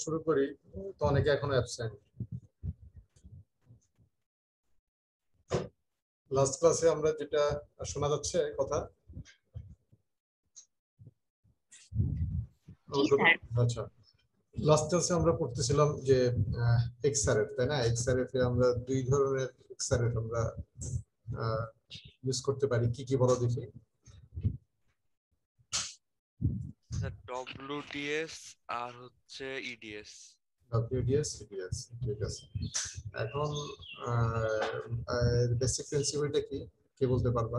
শুরু করি। তো অনেকে এখনো অ্যাবসেন্ট। লাস্ট ক্লাসে আমরা যেটা শোনা যাচ্ছে কথা। আচ্ছা, লাস্ট ক্লাসে আমরা পড়তেছিলাম যে এক্সআরএফ, তাই না? এক্সআরএফ এ আমরা দুই ধরনের এক্সআরএফ আমরা ইউজ করতে পারি। কি কি বলো দেখি। ডব্লিউডিএস আর হচ্ছে ইডিএস। ডব্লিউডিএস, ইডিএস, ঠিক আছে। এখন বেসিক প্রিন্সিপালটা কি কে বলতে পারবা?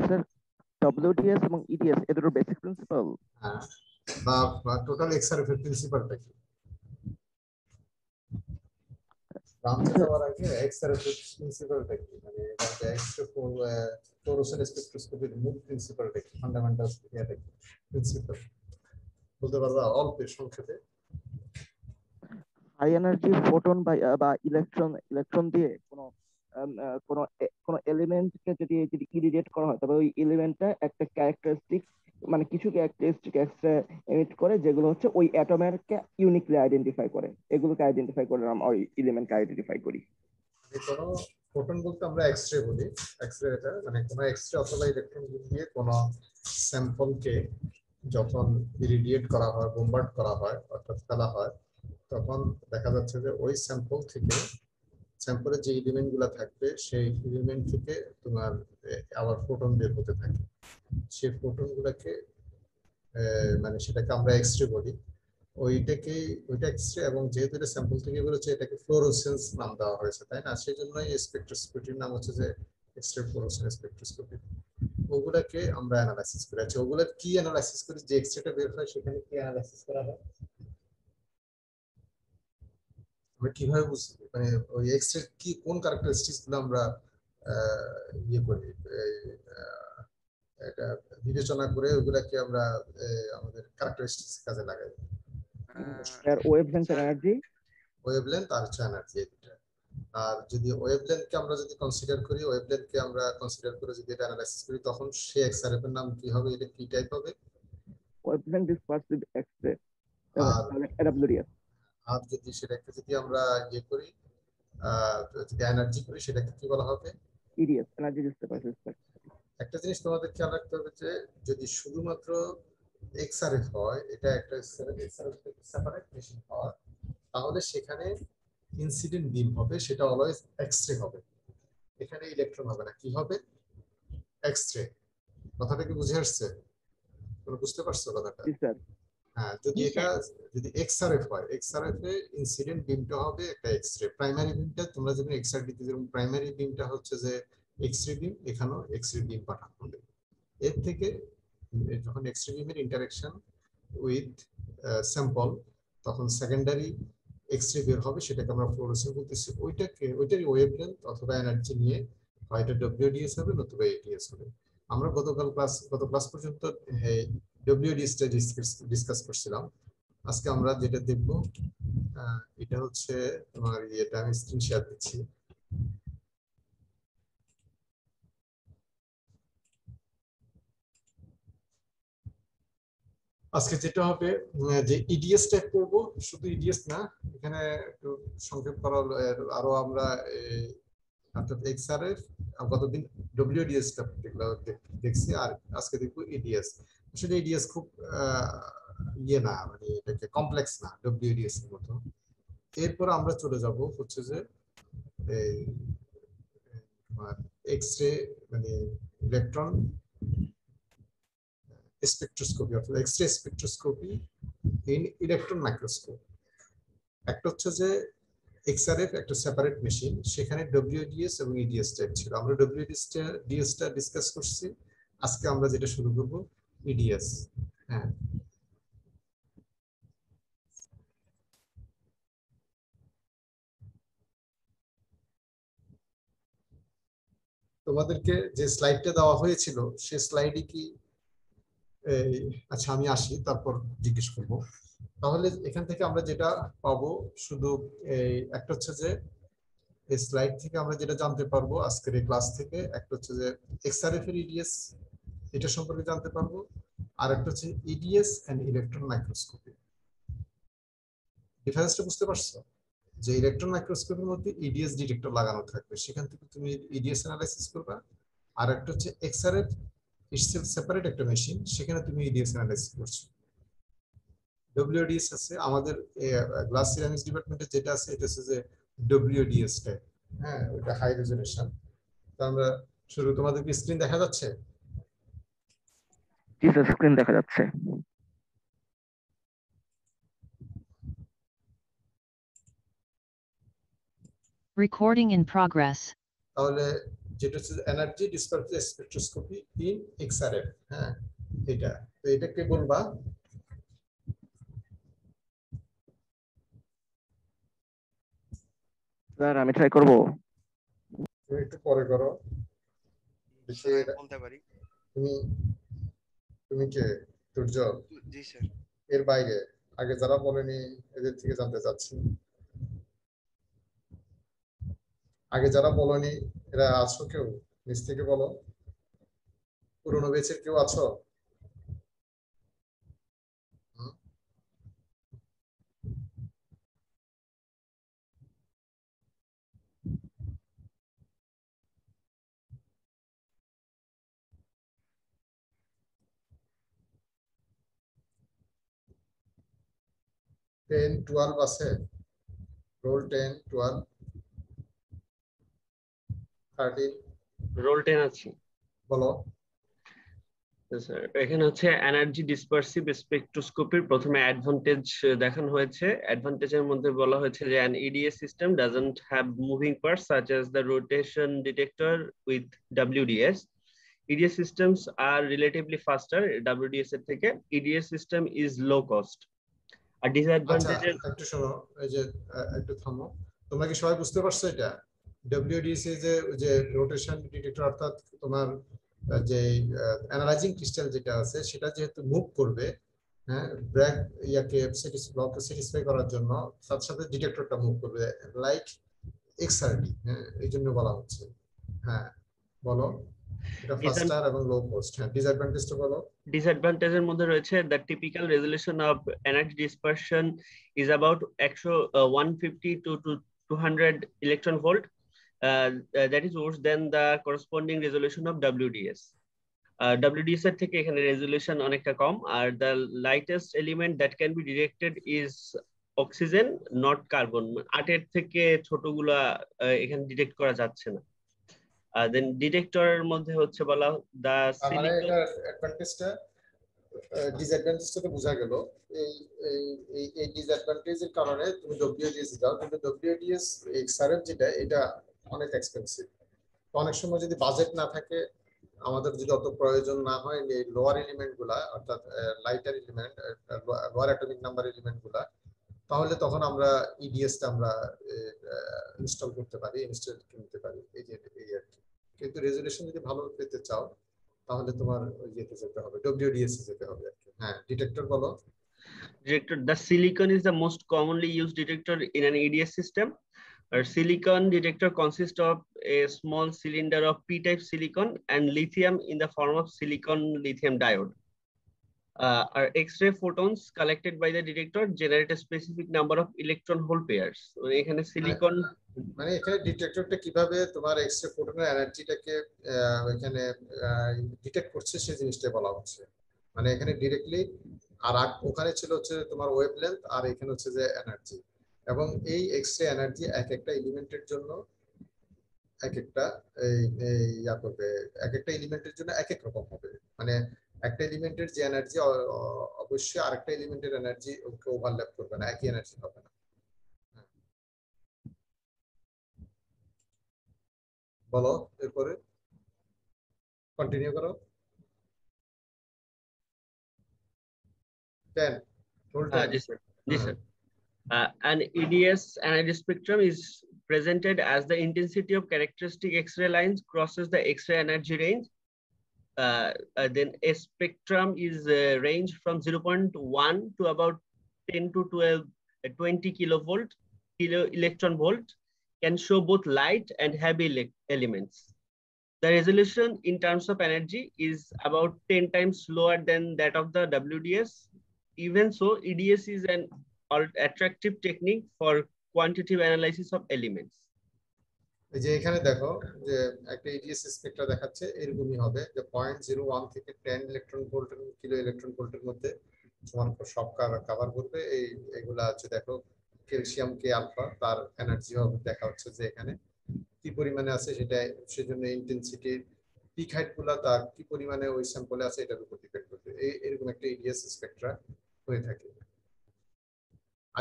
স্যার, ডব্লিউডিএস এবং ইডিএস এর দুটো বেসিক প্রিন্সিপাল। হ্যাঁ, বা টোটাল এক্সআরএফ এর প্রিন্সিপালটা কি? রামতে যাওয়ার আগে এক্সআরএফ এর প্রিন্সিপালটা কি, মানে এক্সআরএফ ফ্লোরোসেন্ট স্পেকট্রোস্কোপির মূল প্রিন্সিপালটা কি, ফান্ডামেন্টাল ইয়াটা কি প্রিন্সিপাল বলতে পারবা অল্প সংক্ষেপে? হাই এনার্জি ফোটন বা ইলেকট্রন দিয়ে কোনো এলিমেন্টকে যদি ইরিডিয়েট করা হয়, তবে ওই এলিমেন্টটা একটা ক্যারেক্টারিস্টিক, মানে কিছু ক্যারেক্টারিস্টিক এক্সট্রা এমিট করে, যেগুলো হচ্ছে ওই অ্যাটমের কে ইউনিকলি আইডেন্টিফাই করে। এগুলোকে আইডেন্টিফাই করে আমরা ওই এলিমেন্টকে আইডেন্টিফাই করি। কোনো ফোটন বলতে আমরা এক্সরে বলি। এক্সরে এটা মানে কোনো এক্সরে অথবা ইলেকট্রন দিয়ে কোনো স্যাম্পলকে যখন ইরিডিয়েট করা হয়, বোম্বার্ড করা হয়, অর্থাৎ ফেলা হয়, তখন দেখা যাচ্ছে যে ওই স্যাম্পল থেকে, স্যাম্পলের যে এলিমেন্ট গুলা থাকবে সেই এলিমেন্ট থেকে তোমার আবার ফোটন বের হতে থাকে। সেই ফোটন গুলাকে মানে সেটাকে আমরা এক্সরে বলি। ওইটা এক্সরে, এবং যেহেতু এটা স্যাম্পল থেকে বেরোচ্ছে এটাকে ফ্লোরোসেন্স নাম দেওয়া হয়েছে, তাই না? সেই জন্যই স্পেকট্রোস্কোপির নাম হচ্ছে যে এক্সরে ফ্লোরোসেন্স স্পেকট্রোস্কোপি। ওগুলাকে আমরা অ্যানালাইসিস করি। আচ্ছা, ওগুলা কি অ্যানালাইসিস করি? যে এক্সরেটা বের হয় সেখানে কি অ্যানালাইসিস করা হয়? আমরা কিভাবে বুঝবো মানে ওই এক্সরে কি কোন ক্যারেক্টারিস্টিক্স গুলো আমরা ইয়ে করি, এটা বিবেচনা করে ওগুলাকে আমরা আমাদের ক্যারেক্টারিস্টিক্স কাজে লাগাই? স্যার, ওয়েভলেন্থ এনার্জি, ওয়েভলেন্থ আর এনার্জি, এটা। আর যদি ওয়েভলেন্থকে আমরা যদি কনসিডার করি, ওয়েভলেন্থকে আমরা কনসিডার করে যদি এটা অ্যানালাইসিস করি, তখন সেই এক্সআরএফ এর নাম কি হবে? এটা কি টাইপ হবে? ওয়েভলেন্থ ডিসপারসিভ এক্সরে, আর ডব্লিউডিএস। আর যদি সেটাকে যদি আমরা ইয়ে করি, যদি এনার্জি করি, সেটাকে কি বলা হবে? EDS, energy ডিসপারসিভ spectrum. একটা জিনিস তোমাদের খেয়াল রাখতে হবে যে যদি শুধুমাত্র এক্সআরএফ হয়, এটা একটা সেপারেট মেশিন হয়, তাহলে সেখানে ইনসিডেন্ট বিম হবে, সেটা অলওয়েজ এক্সরে হবে। এখানে ইলেকট্রন হবে না, কি হবে? এক্সরে। কথাটা কি বুঝে আসছে? তোমরা বুঝতে পারছো কথাটা? হ্যাঁ, যদি এক্সআরএফ হয়, এক্সআরএফ এ ইনসিডেন্ট বিমটা হবে একটা এক্সরে। প্রাইমারি বিমটা তোমরা যখন এক্সআরডি তে যেমন প্রাইমারি বিমটা হচ্ছে যে এক্সরে বিম, এখানেও এক্সরে বিম পাঠানো হবে। এর থেকে যখন এক্সরে বিমের ইন্টারঅ্যাকশন উইথ স্যাম্পল, তখন সেকেন্ডারি এক্সরে বের হবে, সেটাকে আমরা ফ্লোরোসেন্স বলতেছি। ওইটারই ওয়েভলেন্থ অথবা এনার্জি নিয়ে হয় এটা ডব্লিউডিএস হবে নতুবা এডিএস হবে। আমরা গত ক্লাস পর্যন্ত ডব্লিউডিএস টা ডিসকাস করছিলাম। আজকে আমরা যেটা দেখব এটা হচ্ছে তোমার এটা আমি স্ক্রিন শেয়ার দিচ্ছি। আজকে যেটা হবে যে ইডিএস টাইপ করব, শুধু ইডিএস না, এখানে একটু সংক্ষেপ করা হলো। আরো আমরা অর্থাৎ এক্সআরএফ গতদিন ডব্লিউডিএস টা দেখছি, আর আজকে দেখবো ইডিএস। আসলে ইডিএস খুব ইয়ে না, মানে এটাকে কমপ্লেক্স না ডব্লিউডিএস এর মতো। এরপর আমরা চলে যাব হচ্ছে যে এই এক্সরে মানে ইলেকট্রন স্পেকট্রোস্কোপি অর্থাৎ X-ray spectroscopy in electron microscope. একটা হচ্ছে যে এক্সআরএফ একটা সেপারেট মেশিন, সেখানে ডব্লিউডিএস এবং ইডিএস টাইপ ছিল। আমরা ডব্লিউডিএস টা ডিসকাস করছি। আজকে আমরা যেটা শুরু করব ইডিএস। হ্যাঁ, তোমাদেরকে যে স্লাইডটা দেওয়া হয়েছিল সেই স্লাইডে কি আচ্ছা আমি আসি তারপর জিজ্ঞেস করবো। তাহলে এখান থেকে আমরা যেটা পাবো শুধু এই একটা হচ্ছে যে এই স্লাইড থেকে আমরা যেটা জানতে পারবো আজকের এই ক্লাস থেকে, একটা হচ্ছে যে এক্সআরএফ এর ইডিএস এটা সম্পর্কে জানতে পারবো। আর একটা হচ্ছে ইডিএস এন্ড ইলেকট্রন মাইক্রোস্কোপি। ডিফারেন্সটা বুঝতে পারছো? যে ইলেকট্রন মাইক্রোস্কোপের মধ্যে ইডিএস ডিটেক্টর লাগানো থাকবে, সেখান থেকে তুমি ইডিএস অ্যানালাইসিস করবা। আর একটা হচ্ছে এক্সআরএ ইটসেলফ সেপারেট একটা মেশিন, সেখানে তুমি ইডিএস অ্যানালাইসিস করছো। ডব্লিউডিএস আছে আমাদের গ্লাস সিরামিক্স ডিপার্টমেন্টে, যেটা আছে এটা হচ্ছে যে ডব্লিউডিএস টাইপ। হ্যাঁ, ওটা হাই রেজোলিউশন। তো আমরা শুরু, তোমাদের কি স্ক্রিন দেখা যাচ্ছে? জি স্যার, স্ক্রিন দেখা যাচ্ছে। Recording in progress. তাহলে যেটা হচ্ছে এনার্জি ডিসপারসিভ স্পেকট্রোস্কোপি ইন এক্সআরএফ। হ্যাঁ, এটা তো এটাকে বলবা স্যার আমি ট্রাই করবো। তুমি একটু পরে করো। স্যার আমি বলতে পারি। তুমি তুমি কে? সূর্য? জি স্যার। এর বাইরে আগে যারা বলেনি এদের থেকে জানতে চাচ্ছি। আগে যারা বলেনি এরা আছো কেউ? নিচ থেকে বলো। পুরোনো ব্যাচের কেউ আছো? 10, 12 আছে? রোল 10, 12, 13 রোল 10 আছে বলো। স্যার। এখানে হচ্ছে এনার্জি ডিসপারসিভ স্পেকট্রোস্কোপির প্রথমে অ্যাডভান্টেজ দেখানো হয়েছে। অ্যাডভান্টেজের মধ্যে বলা হয়েছে যে an EDS system doesn't have moving parts such as the rotation detector with WDS. EDS systems are relatively faster WDS এর থেকে. EDS system is low cost. আর আচ্ছা ডিসঅ্যাডভান্টেজ একটু শোনো, এই যে একটু থামো। তোমরা কি সবাই বুঝতে পারছো এটা? ডব্লিউডিসি যে রোটেশন ডিটেক্টর, অর্থাৎ তোমার যে অ্যানালাইজিং ক্রিস্টাল যেটা আছে সেটা যেহেতু মুভ করবে, হ্যাঁ, ব্র্যাক ইয়াকে ব্লককে স্যাটিসফাই করার জন্য, সাথে সাথে ডিটেক্টরটা মুভ করবে লাইক এক্সআরডি। হ্যাঁ, এই জন্য বলা হচ্ছে। হ্যাঁ বলো, এটা ফাস্টার এবং লো কস্ট। হ্যাঁ, ডিসঅ্যাডভান্টেজটা বলো। ডিসঅ্যাডভান্টেজের মধ্যে রয়েছে the typical resolution of energy dispersion is about 150 to 200 electron volt. That is worse than the corresponding resolution of WDS. WDS এর থেকে এখানে রেজলিউশন অনেকটা কম। আর the lightest element that can be detected is oxygen, not carbon. 8 এর থেকে ছোটগুলা এখানে detect করা যাচ্ছে না। দেন ডিটেক্টরের মধ্যে হচ্ছে বলা দা মানে সিলিকন। এটা অ্যাডভান্টেজটা, ডিসঅ্যাডভান্টেজটা তো বোঝা গেল। এই এই ডিসঅ্যাডভান্টেজের কারণে তুমি ডব্লিউডিএস দাও, কিন্তু ডব্লিউডিএস এক্সআরএফ যেটা, এটা অনেক এক্সপেন্সিভ। তো অনেক সময় যদি বাজেট না থাকে, আমাদের যদি অত প্রয়োজন না হয় এই লোয়ার এলিমেন্ট গুলা, অর্থাৎ lighter element, lower atomic number element গুলা, তাহলে তখন আমরা ইডিএসটা আমরা ইনস্টল করতে পারি, ইনস্টল কিনতে পারি। এই যে এই আর কি। কিন্তু রেজুলেশন যদি ভালো পেতে চাও তাহলে তোমার ইয়েতে যেতে হবে, ডব্লিউডিএস এ যেতে হবে আর কি। হ্যাঁ, ডিটেক্টর বলো। Detector. The silicon is the most commonly used detector in an EDS system. A silicon detector consists of a small cylinder of p-type silicon and lithium in the form of silicon lithium diode. Our X-ray photons collected by the detector generate a specific number of electron hole pairs. So, এখানে silicon মানে এখানে ডিটেক্টরটা কিভাবে তোমার x-ray ফোটনের এনার্জিটাকে এখানে detect করছে সেই জিনিসটা বলা হচ্ছে। মানে এখানে ডিরেক্টলি, আর ওখানে ছিল হচ্ছে তোমার ওয়েভলেন্থ, আর এখানে হচ্ছে যে এনার্জি। এবং এই এক্সরে এনার্জি এক একটা এলিমেন্টের জন্য এক একটা ইয়া করবে, এক একটা এলিমেন্টের জন্য এক এক রকম হবে। মানে একটা এলিমেন্টের যে এনার্জি অবশ্যই আরেকটা এলিমেন্টের এনার্জি ওকে ওভারল্যাপ করবে না, একই এনার্জি হবে না। বলো এরপরে, কন্টিনিউ করো। 10, role 10। yes sir. Yes sir. An EDS energy spectrum is presented as the intensity of characteristic X-ray lines crosses the X-ray energy range. Then a spectrum is range from 0.1 to about 10 to 12, 20 kilovolt, kilo electron volt, can show both light and heavy elements. the resolution in terms of energy is about 10 times lower than that of the WDS. Even so, EDS is an attractive technique for quantitative analysis of elements. এই যে এখানে দেখো যে একটা EDS Spectra দেখাচ্ছে, এরকমই হবে যে 0.01 থেকে 10 ইলেকট্রন ভোল্ট কিলো ইলেকট্রন ভোল্টের মধ্যে তোমার সব কভার করবে। এগুলা হচ্ছে দেখো ক্যালসিয়াম কে আলফা, তার এনার্জি হবে দেখা হচ্ছে যে এখানে কি পরিমাণে আছে, সেটা সেজন্য ইন্টেন্সিটি পিক হাইট গুলা তার কি পরিমাণে ওই স্যাম্পলে আছে এটার উপর ডিপেন্ড করবে। এরকম একটা EDS স্পেক্ট্রা হয়ে থাকে।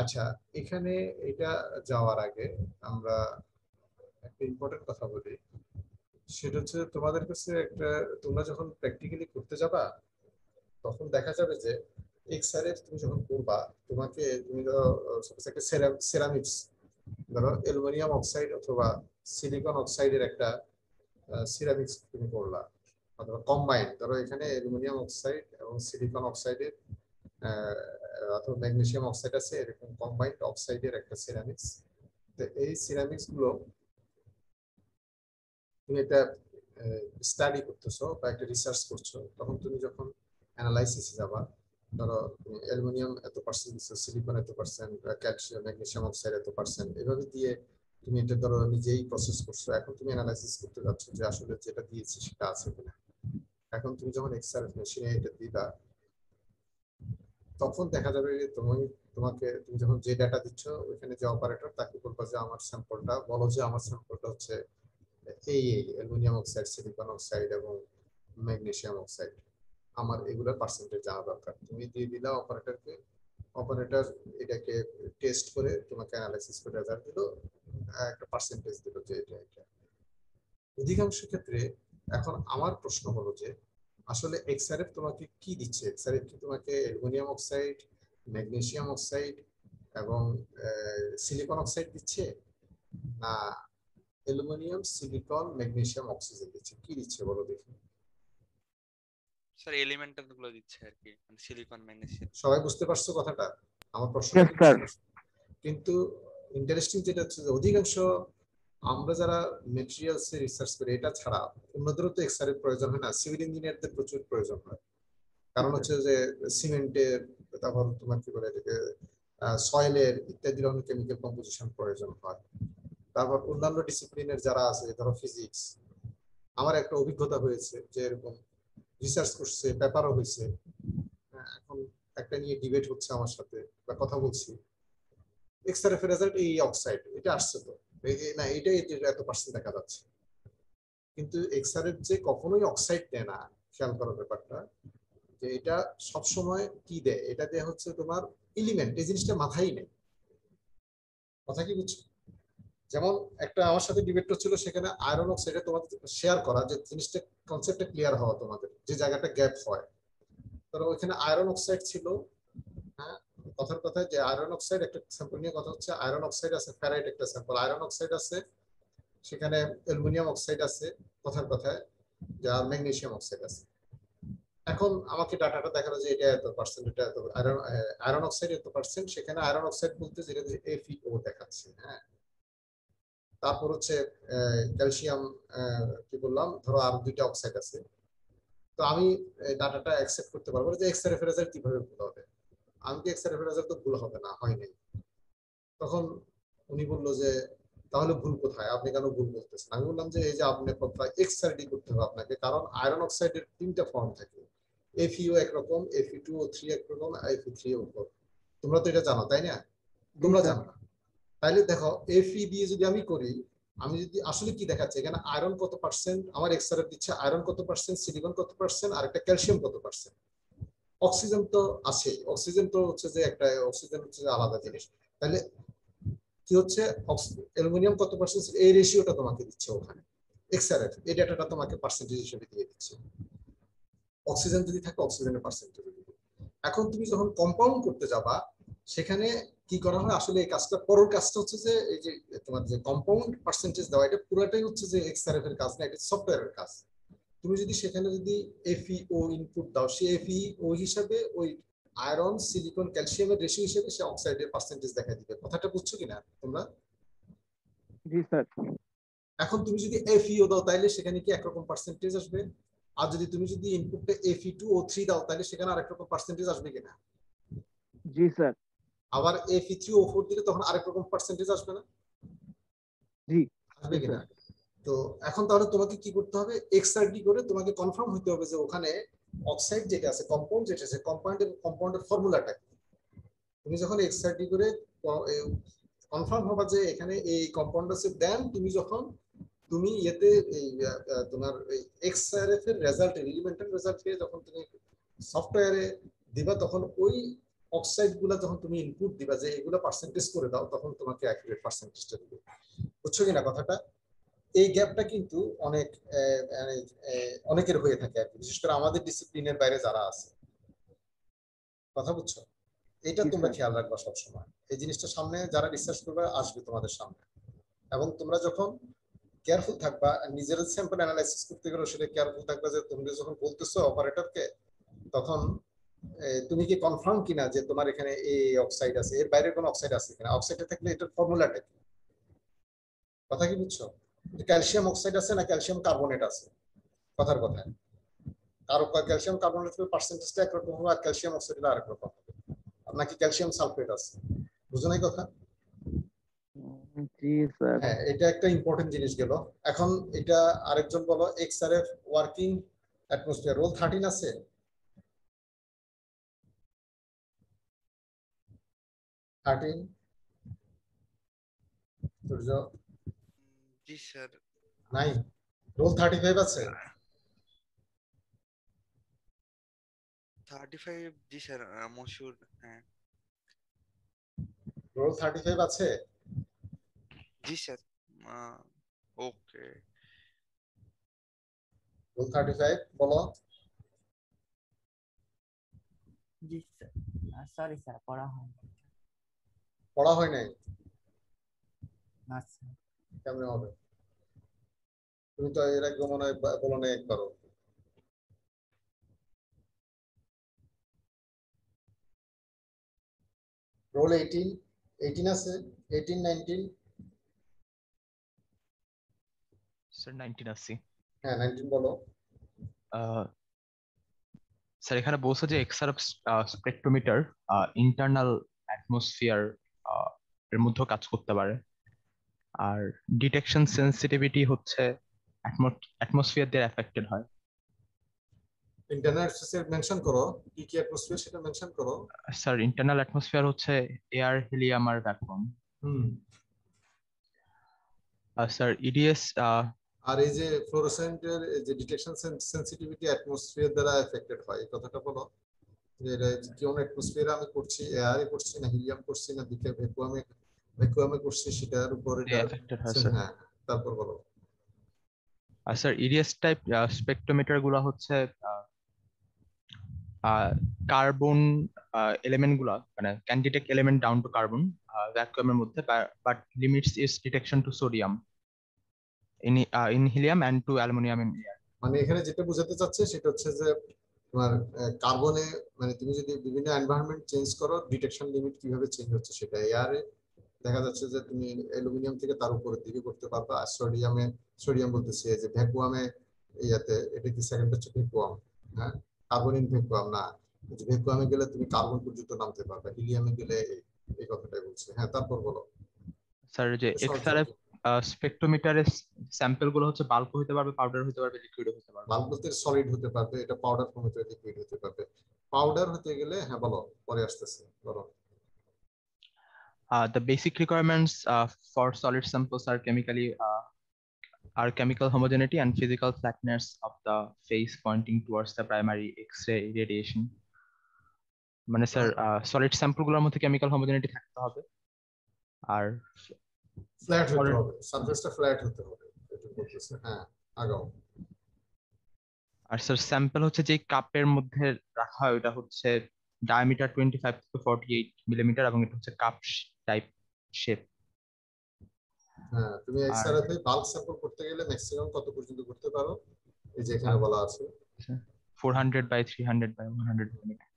আচ্ছা, এখানে এটা যাওয়ার আগে আমরা একটা ইম্পর্টেন্ট কথা বলি, সেটা হচ্ছে তোমাদের কাছে একটা, তোমরা যখন প্র্যাকটিক্যালি করতে যাবা তখন দেখা যাবে যে এক্সআরএফ তুমি যখন করবা, তুমি ধরো একটা সেরামিক্স, ধরো অ্যালুমিনিয়াম অক্সাইড অথবা সিলিকন অক্সাইডের একটা সিরামিক্স তুমি করলা, অথবা কম্বাইন্ড, ধরো এখানে অ্যালুমিনিয়াম অক্সাইড এবং সিলিকন অক্সাইডের অথবা ম্যাগনেসিয়াম অক্সাইড আছে, এরকম কম্বাইন্ড অক্সাইডের একটা সিরামিক্স। তো এই সিরামিক্স গুলো তুমি একটা স্টাডি করতেছো বা একটা রিসার্চ করছো, তখন তুমি যখন অ্যানালাইসিসে যাবা, ধরো অ্যালুমিনিয়াম এত পার্সেন্ট দিচ্ছ, সিলিকন এত পার্সেন্ট, ক্যালসিয়াম ম্যাগনেসিয়াম অক্সাইড এত পার্সেন্ট, এভাবে দিয়ে তুমি এটা ধরো নিজেই প্রসেস করছো। এখন তুমি অ্যানালাইসিস করতে যাচ্ছ যে আসলে যেটা দিয়েছি সেটা আছে কিনা। এখন তুমি যখন এক্সআরএফ মেশিনে এটা দিবা, তখন দেখা যাবে যে তুমি যখন যে ডাটা দিচ্ছ, ওইখানে যে অপারেটর তাকে বলবা যে আমার স্যাম্পলটা বলো, যে আমার স্যাম্পলটা হচ্ছে এই অ্যালুমিনিয়াম অক্সাইড, সিলিকন অক্সাইড এবং ম্যাগনেসিয়াম অক্সাইড, আমার এগুলোর পার্সেন্টেজ জানা দরকার। তুমি দিয়ে দিলা অপারেটরকে, অপারেটর এটাকে টেস্ট করে তোমাকে অ্যানালাইসিস করে রেজাল্ট দিল, একটা পার্সেন্টেজ দিল যে এটা এটা। অধিকাংশ ক্ষেত্রে এখন আমার প্রশ্ন হলো যে আসলে এক্সআরএফ তোমাকে কি দিচ্ছে? এক্সআরএফ কি তোমাকে অ্যালুমিনিয়াম অক্সাইড, ম্যাগনেসিয়াম অক্সাইড এবং সিলিকন অক্সাইড দিচ্ছে, না অ্যালুমিনিয়াম, সিলিকন, ম্যাগনেসিয়াম, অক্সিজেন দিচ্ছে? কি দিচ্ছে বলো দেখি। স্যার এলিমেন্টাল গুলো দিচ্ছে আর কি, মানে সিলিকন, ম্যাগনেসিয়াম। সবাই বুঝতে পারছো কথাটা? আমার প্রশ্ন Yes, sir. কিন্তু ইন্টারেস্টিং যেটা হচ্ছে যে অধিকাংশ আমরা যারা মেটেরিয়ালস এ রিসার্চ করি, এটা ছাড়া অন্যদেরও তো এক্সআরএফ প্রয়োজন হয় না, সিভিল ইঞ্জিনিয়ারদের প্রচুর প্রয়োজন হয়। কারণ হচ্ছে যে সিমেন্টের, তারপর তোমার কি বলে এটাকে সয়েলের ইত্যাদির অনেক কেমিক্যাল কম্পোজিশন প্রয়োজন হয়। তারপর অন্যান্য ডিসিপ্লিনের যারা আছে, ধরো ফিজিক্স, আমার একটা অভিজ্ঞতা হয়েছে যে এরকম রিসার্চ করছে, পেপারও হয়েছে, এখন একটা নিয়ে ডিবেট হচ্ছে আমার সাথে বা কথা বলছি, এক্সআরএফ এর রেজাল্ট এই অক্সাইড, এটা আসছে তো না, এটাই এত পার্সেন্ট দেখা যাচ্ছে। কিন্তু এক্সআরএফ যে কখনোই অক্সাইড দেয় না, খেয়াল করার ব্যাপারটা যে এটা সবসময় কি দেয়, এটা দেয় হচ্ছে তোমার এলিমেন্ট। এই জিনিসটা মাথায় নেই, কথা কি বুঝছো? যেমন একটা আমার সাথে ডিবেট হচ্ছিল, সেখানে আয়রন অক্সাইডে তোমাদের শেয়ার করা যে জিনিসটা, কনসেপ্টটা ক্লিয়ার হওয়া তোমাদের, যে জায়গাটা গ্যাপ হয়। ধরো ওইখানে আয়রন অক্সাইড ছিল, হ্যাঁ, কথার কথা যে আয়রন অক্সাইড একটা স্যাম্পল নিয়ে কথা হচ্ছে, আয়রন অক্সাইড আছে, ফেরাইট একটা স্যাম্পল, আয়রন অক্সাইড আছে, সেখানে অ্যালুমিনিয়াম অক্সাইড আছে, কথার কথায় যা ম্যাগনেসিয়াম অক্সাইড আছে। এখন আমাকে ডাটাটা দেখালো যে এটা এত পার্সেন্ট, এটা এত, আয়রন অক্সাইড এত পার্সেন্ট, সেখানে আয়রন অক্সাইড বলতে যেটা FeO দেখাচ্ছে, হ্যাঁ। তারপর হচ্ছে ক্যালসিয়াম, কি বললাম, ধরো আর দুইটা অক্সাইড আছে। তো আমি ডাটাটা অ্যাকসেপ্ট করতে পারবো যে এক্সআরএফ রেজাল্ট কিভাবে ভুল হবে। আমি কি এক্সআরএফ রেজাল্ট তো ভুল হবে না, হয় নাই। তখন উনি বললো যে তাহলে ভুল কোথায়, আপনি কেন ভুল বলতেছেন? আমি বললাম যে এই যে আপনি কোথায় এক্সআরডি করতে হবে আপনাকে, কারণ আয়রন অক্সাইডের 3টা ফর্ম থাকে, FeO একরকম, Fe2O3 একরকম, Fe3O4। তোমরা তো এটা জানো, তাই না? তোমরা জানো না, তাইলে দেখো Fe দিয়ে যদি আমি করি, আমি যদি আসলে কি দেখাচ্ছে এখানে, আয়রন কত পার্সেন্ট আমার এক্সআরএফ দিচ্ছে, আয়রন কত পার্সেন্ট, সিলিকন কত পার্সেন্ট, আর একটা ক্যালসিয়াম কত পার্সেন্ট। অক্সিজেন তো আছে, অক্সিজেন তো হচ্ছে যে একটা, অক্সিজেন হচ্ছে যে আলাদা জিনিস। তাহলে কি হচ্ছে, অ্যালুমিনিয়াম কত পার্সেন্ট, এই রেশিওটা তোমাকে দিচ্ছে ওখানে এক্সআরএফ, এই ডাটাটা তোমাকে পার্সেন্টেজ হিসেবে দিয়ে দিচ্ছে। অক্সিজেন যদি থাকে অক্সিজেনের পার্সেন্টেজ দিবে। এখন তুমি যখন কম্পাউন্ড করতে যাবা, সেখানে কি করা হয় আসলে, এই কাজটা, পরের কাজটা হচ্ছে যে এই যে তোমার যে কম্পাউন্ড পার্সেন্টেজ দেওয়া, এটা পুরোটাই হচ্ছে যে এক্সআরএফ এর কাজ না, এটা সফটওয়্যারের কাজ। তুমি যদি সেখানে যদি FeO ইনপুট দাও, সেই FeO হিসাবে ওই আয়রন, সিলিকন, ক্যালসিয়ামের রেশিও হিসেবে সে অক্সাইডের পার্সেন্টেজ দেখা দিবে। কথাটা বুঝছো কিনা তোমরা? জি স্যার। এখন তুমি যদি FeO দাও তাহলে সেখানে কি একরকম পার্সেন্টেজ আসবে, আর যদি তুমি ইনপুটটা Fe2O3 দাও তাহলে সেখানে আরেক রকম পার্সেন্টেজ আসবে কিনা? জি স্যার। আবার Fe3O4 দিলে তখন আরেক রকম পার্সেন্টেজ আসবে না? জি আসবে কিনা? তো এখন তাহলে তোমাকে কি করতে হবে, XRD করে তোমাকে কনফার্ম হতে হবে যে ওখানে অক্সাইড যেটা আছে, কম্পাউন্ড যেটা আছে, কম্পাউন্ডের ফর্মুলাটা কি। তুমি যখন XRD করে কনফার্ম হবা যে এখানে এই কম্পাউন্ড আছে, দেন তুমি এতে এই তোমার XRF এর রেজাল্ট, এলিমেন্টাল রেজাল্টকে যখন তুমি সফটওয়্যারে দিবা, তখন ওই অক্সাইড গুলা যখন তুমি ইনপুট দিবা যে এগুলা পার্সেন্টেজ করে দাও, তখন তোমাকে অ্যাকুরেট পার্সেন্টেজটা দিবে। বুঝছো কিনা কথাটা? এই গ্যাপটা কিন্তু অনেকের হয়ে থাকে আর কি, বিশেষ করে আমাদের ডিসিপ্লিনের বাইরে যারা আছে। কথা বুঝছো? এটা তোমরা খেয়াল রাখবা সবসময়। এই জিনিসটা সামনে যারা রিসার্চ করবে আসবে তোমাদের সামনে, এবং তোমরা যখন কেয়ারফুল থাকবা, নিজের স্যাম্পল অ্যানালাইসিস করতে গেলে সেটা কেয়ারফুল থাকবা যে তুমি যখন বলতেছো অপারেটরকে, তখন তুমি কি কনফার্ম কিনা যে তোমার এখানে এই অক্সাইড আছে, এর বাইরে কোনো অক্সাইড আছে কিনা। অক্সাইডে থাকলে এটার ফর্মুলাটা কি, কথা কি বুঝছো? ক্যালসিয়াম অক্সাইড আছে না ক্যালসিয়াম কার্বনেট আছে, কথার কথা। কারো ক্যালসিয়াম কার্বনেটের পার্সেন্টেজটা একরকম হবে, আর ক্যালসিয়াম অক্সাইডের আরেক রকম হবে, নাকি ক্যালসিয়াম সালফেট আছে। বুঝো নাই কথা? জি স্যার। হ্যাঁ, এটা একটা ইম্পর্টেন্ট জিনিস গেল। এখন এটা আরেকজন বলো, XRF ওয়ার্কিং অ্যাটমসফিয়ার রোল 13 আছে? সূর্য জি স্যার। নাই, রোল 35 আছে? 35 জি স্যার, মশহুর। হ্যাঁ রোল 35 আছে? জি স্যার। ওকে। রোল 35 বলো। জি স্যার, সরি স্যার, পড়া হয়নি। পড়া হয় নাই? না স্যার। কেমনে হবে? তুমি তো এর আগে মনে হয় বলো না একবারও। রোল 18 আছে? 18, 19? স্যার 19 আছে। হ্যাঁ 19 বলো। স্যার এখানে বলছে যে XRF স্পেকট্রোমিটার ইন্টারনাল অ্যাটমসফিয়ার এর মধ্যেও কাজ করতে পারে, আর ডিটেকশন সেন্সিটিভিটি হচ্ছে অ্যাটমসফিয়ার দিয়ে এফেক্টেড হয়। ইন্টারনাল অ্যাটমসফিয়ার মেনশন করো, কি কি অ্যাটমসফিয়ার সেটা মেনশন করো। স্যার ইন্টারনাল অ্যাটমসফিয়ার হচ্ছে এয়ার, হিলিয়াম আর ভ্যাকুয়াম। স্যার ইডিএস আর এই যে ফ্লোরোসেন্টের যে ডিটেকশন সেনসিটিভিটি অ্যাটমসফিয়ার দ্বারা এফেক্টেড হয়, এই কথাটা বলো। যে এটা কোন অ্যাটমসফিয়ারে আমি করছি, এয়ারে করছি না হিলিয়াম করছি না ভ্যাকুয়ামে করছি, সেটার উপর এটা এফেক্টেড হয় স্যার। হ্যাঁ, তারপর বলো। আর স্যার ইডিএস টাইপ স্পেকট্রোমিটার গুলো হচ্ছে কার্বন এলিমেন্ট গুলা, মানে can detect element down to carbon ভ্যাকুয়ামের মধ্যে, but limits its detection to sodium in helium and to aluminum in air. মানে এখানে যেটা বোঝাতে চাচ্ছে সেটা হচ্ছে যে তোমার কার্বনে, মানে তুমি যদি বিভিন্ন এনভায়রনমেন্ট চেঞ্জ করো, ডিটেকশন লিমিট কিভাবে চেঞ্জ হচ্ছে সেটা। এয়ারে দেখা যাচ্ছে যে তুমি অ্যালুমিনিয়াম থেকে তার উপরের দিকে করতে পারবা, আর সোডিয়াম বলতেছি এই যে ভ্যাকুয়ামে, ইয়াতে এটা কি সেকেন্ড হচ্ছে ভ্যাকুয়াম, হ্যাঁ কার্বনিন ভ্যাকুয়াম না, ভ্যাকুয়ামে গেলে তুমি কার্বন পর্যন্ত নামতে পারবে, হিলিয়ামে গেলে এই কথাটাই বলছে। হ্যাঁ তারপর বলো। স্যার যে XRF স্পেকট্রোমিটারের স্যাম্পল গুলো হচ্ছে বাল্ক হতে পারবে, পাউডার হতে পারবে, লিকুইড হতে পারবে। বাল্ক বলতে সলিড হতে পারবে, এটা পাউডার ফর্ম হতে পারবে, লিকুইড হতে পারবে। পাউডার হতে গেলে হ্যাঁ বলো, পরে আসতেছে বলো। The basic requirements for solid samples are chemical homogeneity and physical flatness of the face pointing towards the primary X-ray radiation. মানে স্যার সলিড স্যাম্পল গুলোর মধ্যে কেমিক্যাল হোমোজেনিটি থাকতে হবে, আর ফ্ল্যাট হতে হবে, সারফেসটা ফ্ল্যাট হতে হবে, এটা বলতেছে। হ্যাঁ আগাও। আর স্যার স্যাম্পল হচ্ছে যে কাপের মধ্যে রাখা হয় ওটা হচ্ছে ডায়ামিটার 25 থেকে 48 মিলিমিটার, এবং এটা হচ্ছে কাপ টাইপ শেপ। হ্যাঁ তুমি এক্সআরএফ এ বাল্ক স্যাম্পল করতে গেলে ম্যাক্সিমাম কত পর্যন্ত করতে পারো, এই যে এখানে বলা আছে 400 by 300 by 100 millimetre.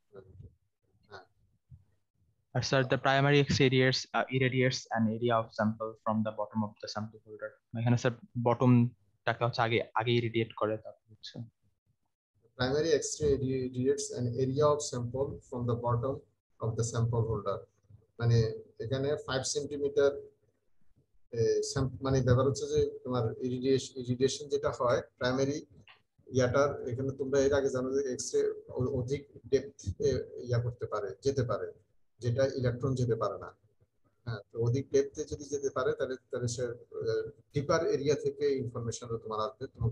Sir, the primary X-ray irradiates an area of sample from the bottom of the sample holder. এখানে স্যার বটমটাকে হচ্ছে আগে ইরিডিয়েট করে তারপর হচ্ছে Primary X-ray radiates an area of sample from the bottom of the sample holder. মানে এখানে 5 centimetre মানে ব্যাপার হচ্ছে যে তোমার ইরিডিয়েশন যেটা হয় প্রাইমারি ইয়াটার, এখানে তোমরা এর আগে জানো যে এক্সরে অধিক ডেপথ ইয়া করতে পারে, যেতে পারে, যেটা ইলেকট্রন যেতে পারে না। হ্যাঁ, তো অধিক ডেপথে যদি যেতে পারে তাহলে সে ডিপার এরিয়া থেকে ইনফরমেশন তোমার আসবে, তোমার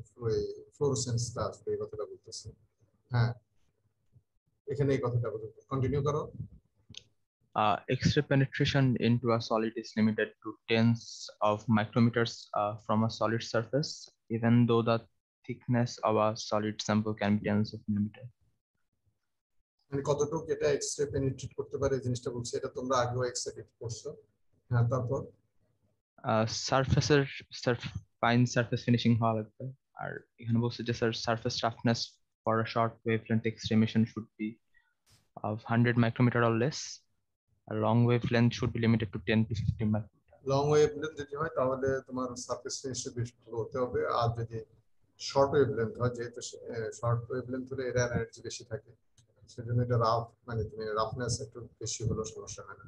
ফ্লোরোসেন্সটা আসবে, এই কথাটা বলতেছে। হ্যাঁ, এখানে এই কথাটা বলতে কন্টিনিউ করো। X-ray penetration into a solid is limited to tens of micrometers from a solid surface, even though the thickness of a solid sample can be tens of millimeters. মানে কতটুকু এটা এক্সরে পেনিট্রেট করতে পারে এই জিনিসটা বলছে, এটা তোমরা আগেও এক্সরে করছো। হ্যাঁ, তারপর সারফেসের ফাইন সারফেস ফিনিশিং হওয়া লাগবে। আর এখানে বলছে যে sir surface roughness for a short wavelength X-ray emission should be of 100 micrometer or less. A long wavelength should be limited to 10 to 15 micrometer. Long wavelength যদি হয় তাহলে তোমার সারফেস ফিনিশিং বেশি ভালো হতে হবে, আর যদি শর্ট ওয়েভলেন্থ হয়, যেহেতু শর্ট ওয়েভলেন্থ হলে এর এনার্জি বেশি থাকে, সেজন্য এটা রাফ, মানে তুমি রাফনেস একটু বেশি হলো সমস্যা হয় না।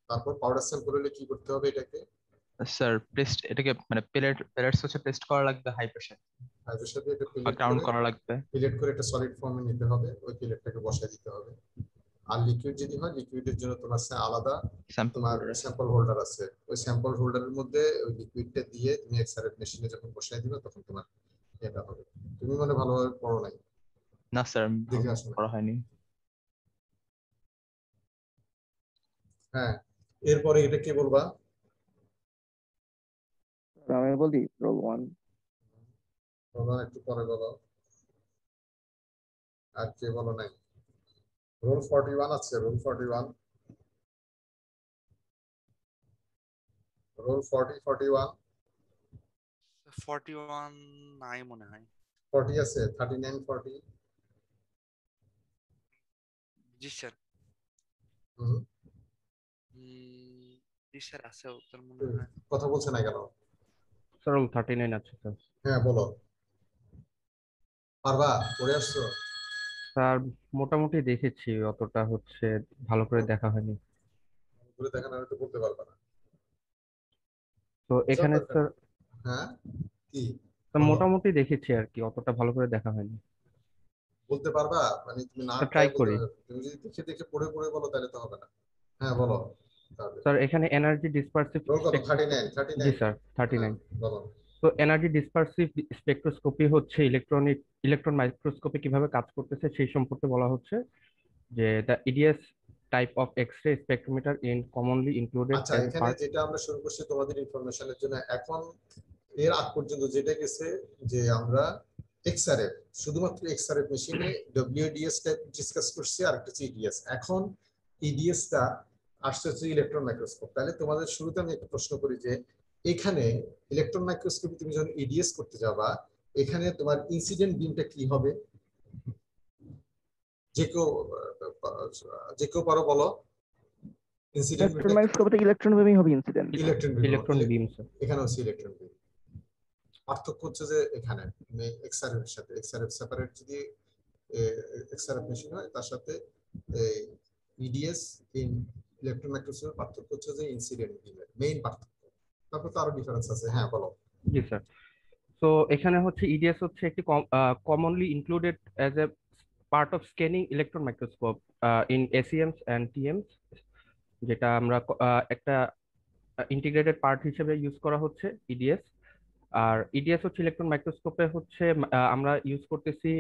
তারপর পাউডার স্যাম্পল হলে কি করতে হবে এটাকে? স্যার এটাকে মানে পেলেটস হচ্ছে পেস্ট করা লাগবে হাই প্রেসার, হাইড্রোর সাথে এটা গ্রাউন্ড করা লাগবে, পিলেট করে একটা সলিড ফর্মে নিতে হবে, ওই পিলেটটাকে বসায় দিতে হবে। আর লিকুইড যদি হয়, লিকুইডের জন্য তোমার আলাদা তোমার স্যাম্পল হোল্ডার আছে, ওই স্যাম্পল হোল্ডারের মধ্যে ওই লিকুইডটা দিয়ে তুমি এক্সরে মেশিনে যখন বসায় দিবে তখন তোমার এটা হবে। তুমি মানে ভালোভাবে পড়ো নাই? না স্যার, দেখে আসো পড়া হয়নি। হ্যাঁ, এরপরে এটা কে বলবা? আমি বলি রোল 1। একটু পরে বলো। আর কে বলো নাই? রোল 41 আছে, রোল 41, রোল 41 নাই মনে হয়। 40 আছে, 39 40। জি স্যার। হুম, জি স্যার আছে, উত্তর মনে হয়। কথা বলছে না কেন? স্যার 39 আছে স্যার। হ্যাঁ বলো, পারবা? পড়ে আসছো? স্যার মোটামুটি দেখেছি, অতটা হচ্ছে ভালো করে দেখা হয়নি। বলে দেখা না, তো বলতে পারবা না। তো এখানে স্যার হ্যাঁ, কি মোটামুটি দেখেছি আর কি, অতটা ভালো করে দেখা হয়নি। বলতে পারবা? মানে তুমি না ট্রাই করি। তুমি যদি দেখে দেখে পড়ে পড়ে বলো তাহলে তো হবে না। হ্যাঁ বলো তাহলে। স্যার এখানে এনার্জি ডিসপারসিভ, রোল কত? 39। জি স্যার 39। বলো। তো এনার্জি ডিসপারসিভ স্পেকট্রোস্কোপি হচ্ছে ইলেকট্রন মাইক্রোস্কোপে কিভাবে কাজ করতেছে সেই সম্পর্কে বলা হচ্ছে, যে the EDS type of X-ray spectrometer in commonly included আচ্ছা, এখানে যেটা আমরা শুরু করছি তোমাদের ইনফরমেশনের জন্য, এখন এর আগ পর্যন্ত যেটা গেছে যে আমরা এক্সআরএফ, শুধুমাত্র এক্সআরএফ মেশিনে ডব্লিউডিএস টাইপ ডিসকাস করছি, আর একটা ইডিএস। এখন ইডিএস টা আসছে হচ্ছে ইলেকট্রন মাইক্রোস্কোপ। তাহলে তোমাদের শুরুতে আমি একটা প্রশ্ন করি যে এখানে ইলেকট্রন মাইক্রোস্কোপে তুমি যখন ইডিএস করতে যাবা, এখানে তোমার ইনসিডেন্ট বিমটা কি হবে? যে কেউ পারো বলো। ইলেকট্রন মাইক্রোস্কোপে ইলেকট্রন বিমই হবে ইনসিডেন্ট। ইলেকট্রন বিম স্যার। এখানে হচ্ছে ইলেকট্রন বিম। পার্থক্য হচ্ছে যে এখানে এক্সআরএফ এর সাথে, এক্সআরএফ সেপারেট যদি এক্সআরএফ মেশিন হয়, তার সাথে ইডিএস ইন ইলেকট্রন মাইক্রোস্কোপের পার্থক্য হচ্ছে যে ইনসিডেন্ট বিমের মেইন পার্থক্য। তারপর তো আরো ডিফারেন্স আছে। হ্যাঁ বলো। জি স্যার। তো এখানে হচ্ছে ইডিএস হচ্ছে একটি commonly included as a part of scanning electron microscope in SEMs and TEMs, যেটা আমরা একটা ইন্টিগ্রেটেড পার্ট হিসেবে ইউজ করা হচ্ছে ইডিএস। আর ইডিএস হচ্ছে ইলেকট্রন মাইক্রোস্কোপে হচ্ছে আমরা ইউজ করতেছি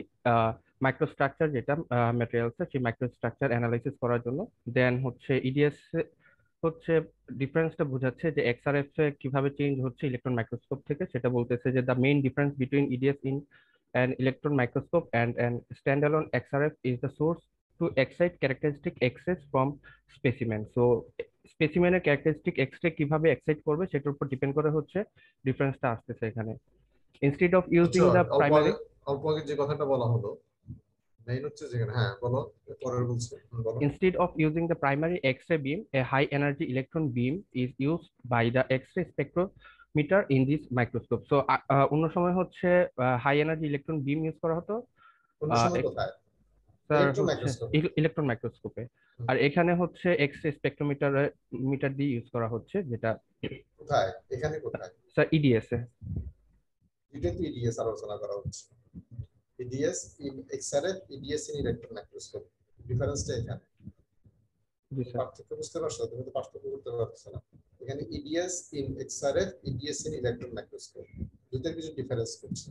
মাইক্রোস্ট্রাকচার, যেটা ম্যাটেরিয়ালস সেই মাইক্রোস্ট্রাকচার অ্যানালাইসিস করার জন্য। দেন হচ্ছে ইডিএস হচ্ছে ডিফারেন্সটা বোঝাচ্ছে যে এক্সআরএফ কিভাবে চেঞ্জ হচ্ছে ইলেকট্রন মাইক্রোস্কোপ থেকে, সেটা বলতেছে যে the main difference between EDS in an electron microscope and an standalone XRF is the source to excite characteristic X-rays from specimen. So স্পেসিমেনের ক্যারেক্টারিস্টিক এক্স-রে কিভাবে এক্সাইট করবে সেটার উপর ডিপেন্ড করে হচ্ছে ডিফারেন্সটা আসতেছে এখানে। Instead of using the primary, অল্প আগে যে কথাটা বলা হলো মেইন হচ্ছে যেখানে, হ্যাঁ বলো, পরের বলছে, বলো। Instead of using the primary X-ray beam, a high energy electron beam is used by the X-ray spectrometer in this microscope. So অন্য সময় হচ্ছে হাই এনার্জি ইলেকট্রন বিম ইউজ করা হতো, অন্য সময় কোথায়? স্যার ইলেকট্রন হচ্ছে মাইক্রোস্কোপ। ইলেকট্রন মাইক্রোস্কোপে। আর এখানে হচ্ছে এক্স-রে স্পেক্ট্রোমিটার দিয়ে ইউজ করা হচ্ছে, যেটা কোথায়? এখানে কোথায়? স্যার ইডিএস এ। এটা তো ইডিএস আলোচনা করা হচ্ছে। EDS in XRF, EDS in electron microscope, ডিফারেন্সটা এখানে। জি স্যার। পার্থক্য বুঝতে পারছো? তুমি তো পার্থক্য করতে পারছো না। এখানে EDS in XRF, EDS in electron microscope, দুটোর কিছু ডিফারেন্স করছে।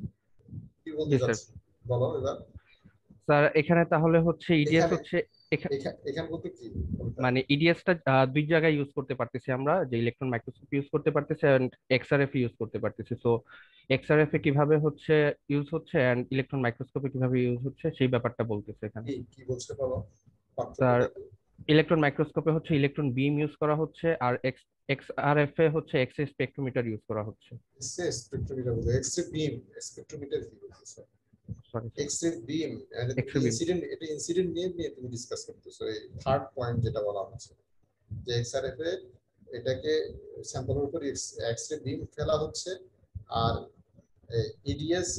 কি বলতে জি স্যার। চাচ্ছ বলো এবার। স্যার এখানে তাহলে হচ্ছে ইডিএস হচ্ছে এখানে বলতে কি মানে ইডিএসটা দুই জায়গায় ইউজ করতে পারতেছি আমরা, যে ইলেকট্রন মাইক্রোস্কোপ ইউজ করতে পারতেছি এন্ড এক্সআরএফ ইউজ করতে পারতেছি। সো এক্সআরএফ এ কিভাবে হচ্ছে ইউজ হচ্ছে এন্ড ইলেকট্রন মাইক্রোস্কোপে কিভাবে ইউজ হচ্ছে সেই ব্যাপারটা বলতেছে এখানে। কি বলছে বলো, স্যার পার্থক্যটা কি? ইলেকট্রন মাইক্রোস্কোপে হচ্ছে ইলেকট্রন বিম ইউজ করা হচ্ছে, আর এক্সআরএফ এ হচ্ছে এক্স-রে স্পেক্ট্রোমিটার ইউজ করা হচ্ছে। এক্স-রে স্পেক্ট্রোমিটার বলতে এক্স-রে বিম, স্পেক্ট্রোমিটার কি বলছো? সরি এক্স-রে বিম, এক্স-রে বিম। এটা ইনসিডেন্ট নিয়ে তুমি ডিসকাস করতেছো। এই থার্ড পয়েন্ট যেটা বলা হচ্ছে যে এক্সআরএফ এ এটাকে স্যাম্পলের উপর এক্স-রে বিম ফেলা হচ্ছে, আর ইডিএস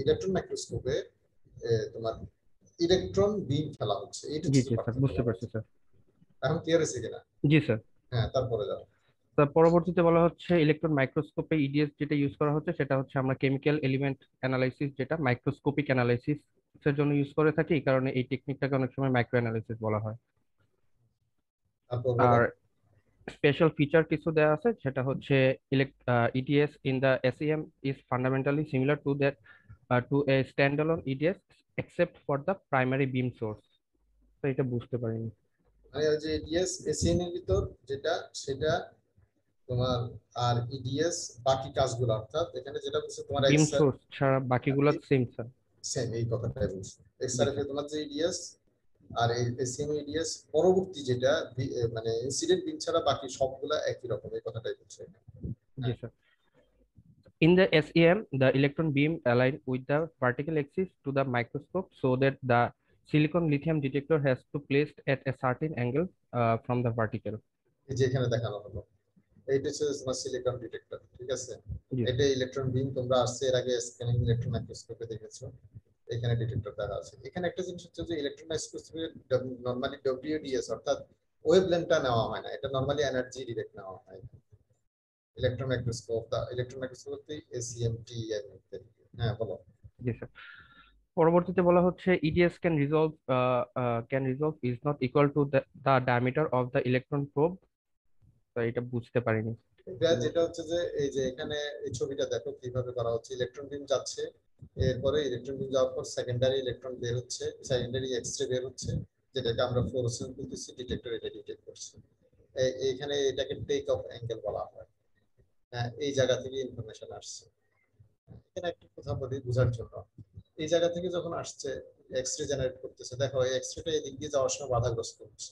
ইলেকট্রন মাইক্রোস্কোপে তোমার ইলেকট্রন বিম ফেলা হচ্ছে। এটা জি হচ্ছে জি স্যার, বুঝতে পারছি স্যার। এখন ক্লিয়ার হয়েছে কিনা? জি স্যার। হ্যাঁ, তারপরে যাও। তার পরবর্তীতে বলা হচ্ছে ইলেকট্রন মাইক্রোস্কোপে ইডিএস যেটা ইউজ করা হচ্ছে সেটা হচ্ছে আমরা কেমিক্যাল এলিমেন্ট অ্যানালাইসিস, যেটা মাইক্রোস্কোপিক অ্যানালাইসিস এর জন্য ইউজ করে থাকি। এই কারণে এই টেকনিকটাকে অনেক সময় মাইক্রো অ্যানালাইসিস বলা হয়। আর স্পেশাল ফিচার কিছু দেওয়া আছে, সেটা হচ্ছে EDS in the SEM is fundamentally similar to that to a standalone EDS except for the primary beam source. তো এটা বুঝতে পারিনি। মানে ওই যে ইডিএস এসিএন এর ভিতর যেটা, সেটা তোমার, আর ইডিএস বাকি কাজগুলো, অর্থাৎ এখানে যেটা বলছে তোমার বিম সোর্স ছাড়া বাকিগুলো সেম স্যার। সেম, এই কথাটাই বলছি। এক্সআরএফ এ তোমার যে ইডিএস আর এসিএম ইডিএস পরবর্তী যেটা মানে ইনসিডেন্ট বিম ছাড়া বাকি সবগুলা একই রকম, এই কথাটাই বলছে। জি sir. In the SEM, the electron beam aligned with the vertical axis to the microscope so that the silicon lithium detector has to placed at a certain angle from the vertical. এই যে এখানে দেখানো হলো, এইটা হচ্ছে তোমার silicon detector, ঠিক আছে? এটা ইলেকট্রন বিম তোমরা আসছে এর আগে স্ক্যানিং ইলেকট্রন মাইক্রোস্কোপে দেখেছো, এখানে ডিটেক্টর দেখা আছে। এখানে একটা জিনিস হচ্ছে যে ইলেকট্রন মাইক্রোস্কোপে নরমালি ডব্লিউডিএস অর্থাৎ ওয়েভলেন্থটা নেওয়া হয় না, এটা নরমালি এনার্জি ডিরেক্ট নেওয়া হয়। ইলেকট্রন মাইক্রোস্কোপ, ইলেকট্রন মাইক্রোস্কোপে এসিএম, টিএম ইত্যাদি। হ্যাঁ বলো। জি স্যার। পরবর্তীতে বলা হচ্ছে EDS can resolve is not equal to the diameter of the electron probe. তো এটা বুঝতে পারিনি। এটা যেটা হচ্ছে যে এই যে এখানে এই ছবিটা দেখো কিভাবে করা হচ্ছে। ইলেকট্রন বিম যাচ্ছে, এরপরে ইলেকট্রন বিম যাওয়ার পর সেকেন্ডারি ইলেকট্রন বের হচ্ছে, সেকেন্ডারি এক্সরে বের হচ্ছে, যেটাকে আমরা ফ্লোরোসেন্স বলতেছি, ডিটেক্টর এটা ডিটেক্ট করছে। এইখানে এটাকে টেক অফ অ্যাঙ্গেল বলা হয়। হ্যাঁ, এই জায়গা থেকে ইনফরমেশন আসছে। এখানে একটা কথা বলি বোঝার জন্য, এই জায়গা থেকে যখন আসছে এক্সরে জেনারেট করতেছে, দেখো এই এক্সরেটা এদিক দিয়ে যাওয়ার সময় বাধাগ্রস্ত হচ্ছে,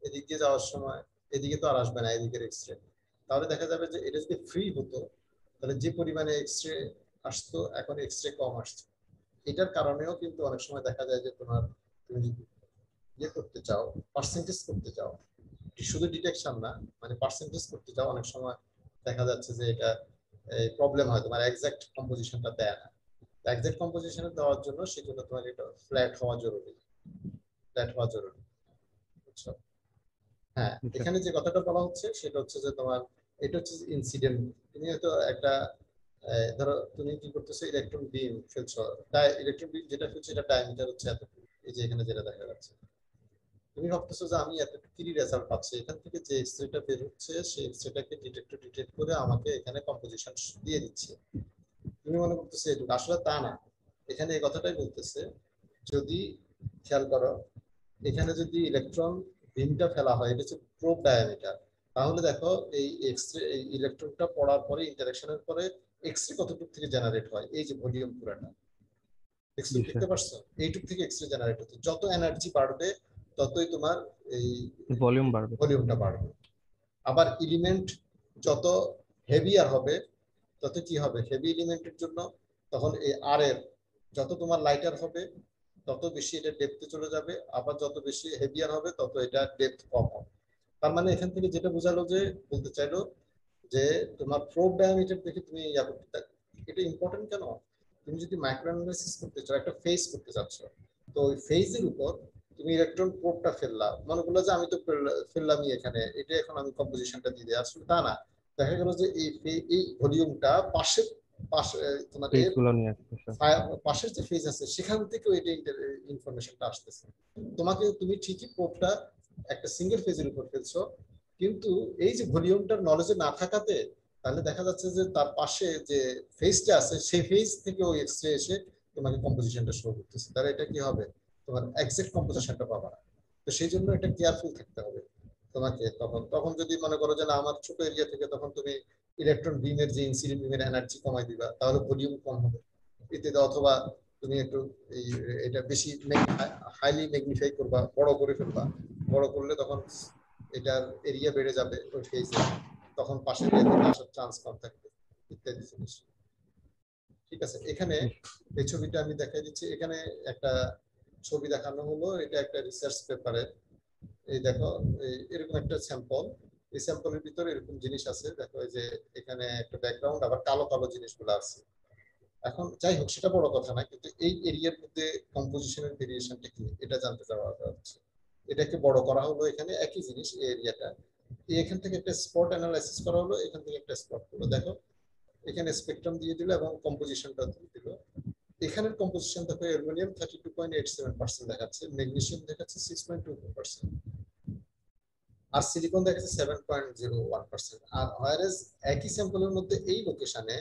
এদিক দিয়ে যাওয়ার সময় এদিকে তো আর আসবে না এদিকের এক্সরে। তাহলে দেখা যাবে যে এটা যদি ফ্রি হতো তাহলে যে পরিমাণে এক্সরে আসতো এখন এক্সরে কম আসছে। এটার কারণেও কিন্তু অনেক সময় দেখা যায় যে তুমি যদি ইয়ে করতে চাও, পার্সেন্টেজ করতে চাও, শুধু ডিটেকশন না মানে পার্সেন্টেজ করতে চাও, অনেক সময় দেখা যাচ্ছে যে এটা প্রবলেম হয়, তোমার এক্সাক্ট কম্পোজিশনটা দেয় না। এক্সাক্ট কম্পোজিশন দেওয়ার জন্য সেজন্য তোমার এটা ফ্ল্যাট হওয়া জরুরি, ফ্ল্যাট হওয়া জরুরি, বুঝছো? হ্যাঁ, এখানে যে কথাটা বলা হচ্ছে সেটা হচ্ছে যে তোমার এটা হচ্ছে ইনসিডেন্ট। তুমি হয়তো একটা ধরো তুমি কি করতেছো, ইলেকট্রন বিম ফেলছো, ইলেকট্রন বিম যেটা ফেলছো এটা ডায়ামিটার হচ্ছে এতটুকু, এই যে এখানে যেটা দেখা যাচ্ছে। তুমি ভাবতেছো যে আমি এতটুকু রেজাল্ট পাচ্ছি, এখান থেকে যে এক্সরেটা বের হচ্ছে সেই এক্সরেটাকে ডিটেক্টর ডিটেক্ট করে আমাকে এখানে কম্পোজিশন দিয়ে দিচ্ছে। তুমি মনে করতেছো এটুকু, আসলে তা না। এখানে এই কথাটাই বলতেছে, যদি খেয়াল করো এখানে যদি ইলেকট্রন বিমটা ফেলা হয়, এটা হচ্ছে প্রোব ডায়ামিটার, তাহলে দেখো এই এক্সরে এই ইলেকট্রনটা পড়ার পরে ইন্টারঅ্যাকশনের পরে এক্সরে কতটুকু থেকে জেনারেট হয়, এই যে ভলিউম পুরাটা এক্সরে দেখতে পাচ্ছ, এইটুক থেকে এক্সরে জেনারেট হচ্ছে। যত এনার্জি বাড়বে ততই তোমার এই ভলিউম বাড়বে, ভলিউমটা বাড়বে। আবার এলিমেন্ট যত হেভিয়ার হবে তত কি হবে, হেভি এলিমেন্টের জন্য তখন এই আর এর যত তোমার লাইটার হবে তত বেশি এটা ডেপথে চলে যাবে, আবার যত বেশি হেভিয়ার হবে তত এটা ডেপথ কম হবে। তার মানে এখান থেকে যেটা বোঝালো, যে বলতে চাইলো যে তোমার প্রোব ডায়ামিটার দেখে তুমি ইয়া করতে, এটা ইম্পর্টেন্ট কেন, তুমি যদি মাইক্রো অ্যানালাইসিস করতে চাও, একটা ফেজ করতে চাচ্ছ, তো ওই ফেজের উপর তুমি ইলেকট্রন প্রোবটা ফেললা, মনে করলো যে আমি তো ফেললামই এখানে, এটা এখন আমি কম্পোজিশনটা দিয়ে দিই, আসলে তা না। দেখা গেল যে এই ভলিউমটা পাশে পাশে তোমার এর পেজগুলো নিয়ে আসছে স্যার। পাশের যে ফেজ আছে সেখান থেকে এটা ইনফরমেশনটা আসতেছে। তুমি ঠিকই প্রোবটা একটা সিঙ্গেল ফেজের উপর ফেলছো, কিন্তু এই যে ভলিউমটার নলেজে না থাকাতে তাহলে দেখা যাচ্ছে যে তার পাশে যে ফেজটা আছে সেই ফেজ থেকে ওই এক্সরে এসে তোমাকে কম্পোজিশনটা শো করতেছে, তাহলে এটা কি হবে, তোমার এক্সাক্ট কম্পোজিশনটা পাবা না। তো সেই জন্য এটা কেয়ারফুল থাকতে হবে তোমাকে। তখন তখন যদি মনে করো যে না আমার ছোট এরিয়া থেকে, তখন তুমি ইলেকট্রন বিমের যে ইনসিডেন্ট বিমের এনার্জি কমাই দিবা, তাহলে ভলিউম কম হবে ইত্যাদি। অথবা তুমি একটু এটা বেশি হাইলি ম্যাগনিফাই করবা, বড় করে ফেলবা, বড় করলে তখন এটার এরিয়া বেড়ে যাবে ওই ফেজে, তখন পাশের এরিয়া থেকে আসার চান্স কম থাকবে ইত্যাদি জিনিস। ঠিক আছে, এখানে এই ছবিটা আমি দেখাই দিচ্ছি। এখানে একটা ছবি দেখানো হলো, এটা একটা রিসার্চ পেপারে। এই দেখো এরকম একটা স্যাম্পল, এই স্যাম্পলের ভিতরে এরকম জিনিস আছে, দেখো এই যে এখানে একটা ব্যাকগ্রাউন্ড, আবার কালো কালো জিনিসগুলো আছে। এখন যাই হোক সেটা বড় কথা না, কিন্তু এই এরিয়ার মধ্যে কম্পোজিশনের ভেরিয়েশনটা কি এটা জানতে চাওয়া হচ্ছে। এটাকে বড় করা হলো, এখানে একই জিনিস এই এরিয়াটা, এখান থেকে একটা স্পট অ্যানালাইসিস করা হলো, এখান থেকে একটা স্পট হলো, দেখো এখানে স্পেকট্রাম দিয়ে দিল এবং কম্পোজিশনটা দিয়ে দিল। এখানের কম্পোজিশন দেখো অ্যালুমিনিয়াম 32.87% দেখাচ্ছে, ম্যাগনেসিয়াম দেখাচ্ছে 6.24%, আর সিলিকন দেখাচ্ছে 7.01%। আর হোয়ারেজ একই স্যাম্পলের মধ্যে এই লোকেশনে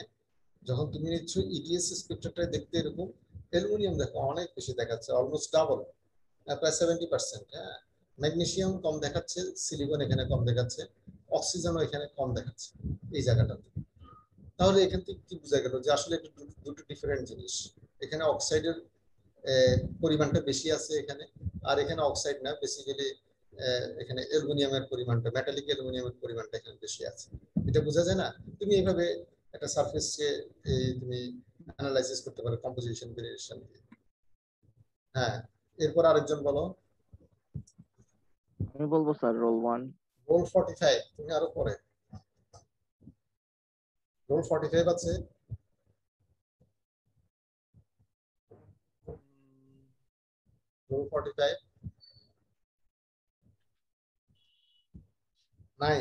যখন তুমি নিচ্ছ ইডিএস স্পেকট্রামটা দেখতে এরকম, অ্যালুমিনিয়াম দেখো অনেক বেশি দেখাচ্ছে, অলমোস্ট ডাবল, প্রায় 70%। হ্যাঁ, ম্যাগনেসিয়াম কম দেখাচ্ছে, সিলিকন এখানে কম দেখাচ্ছে, অক্সিজেনও এখানে কম দেখাচ্ছে এই জায়গাটাতে। তাহলে এখান থেকে কি বোঝা গেল যে আসলে দুটো ডিফারেন্ট জিনিস। এখানে অক্সাইডের পরিমাণটা বেশি আছে এখানে, আর এখানে অক্সাইড না, বেসিক্যালি এখানে অ্যালুমিনিয়ামের পরিমাণটা, মেটালিক অ্যালুমিনিয়ামের পরিমাণটা এখানে বেশি আছে। এটা বোঝা যায় না? তুমি এইভাবে একটা সারফেসকে তুমি অ্যানালাইসিস করতে পারো কম্পোজিশন ভেরিয়েশন দিয়ে। হ্যাঁ, এরপর আরেকজন বলো। আমি বলবো স্যার রোল 1। রোল 45, তুমি আরো পরে রোল 45 আছে। রোল 45 নাই।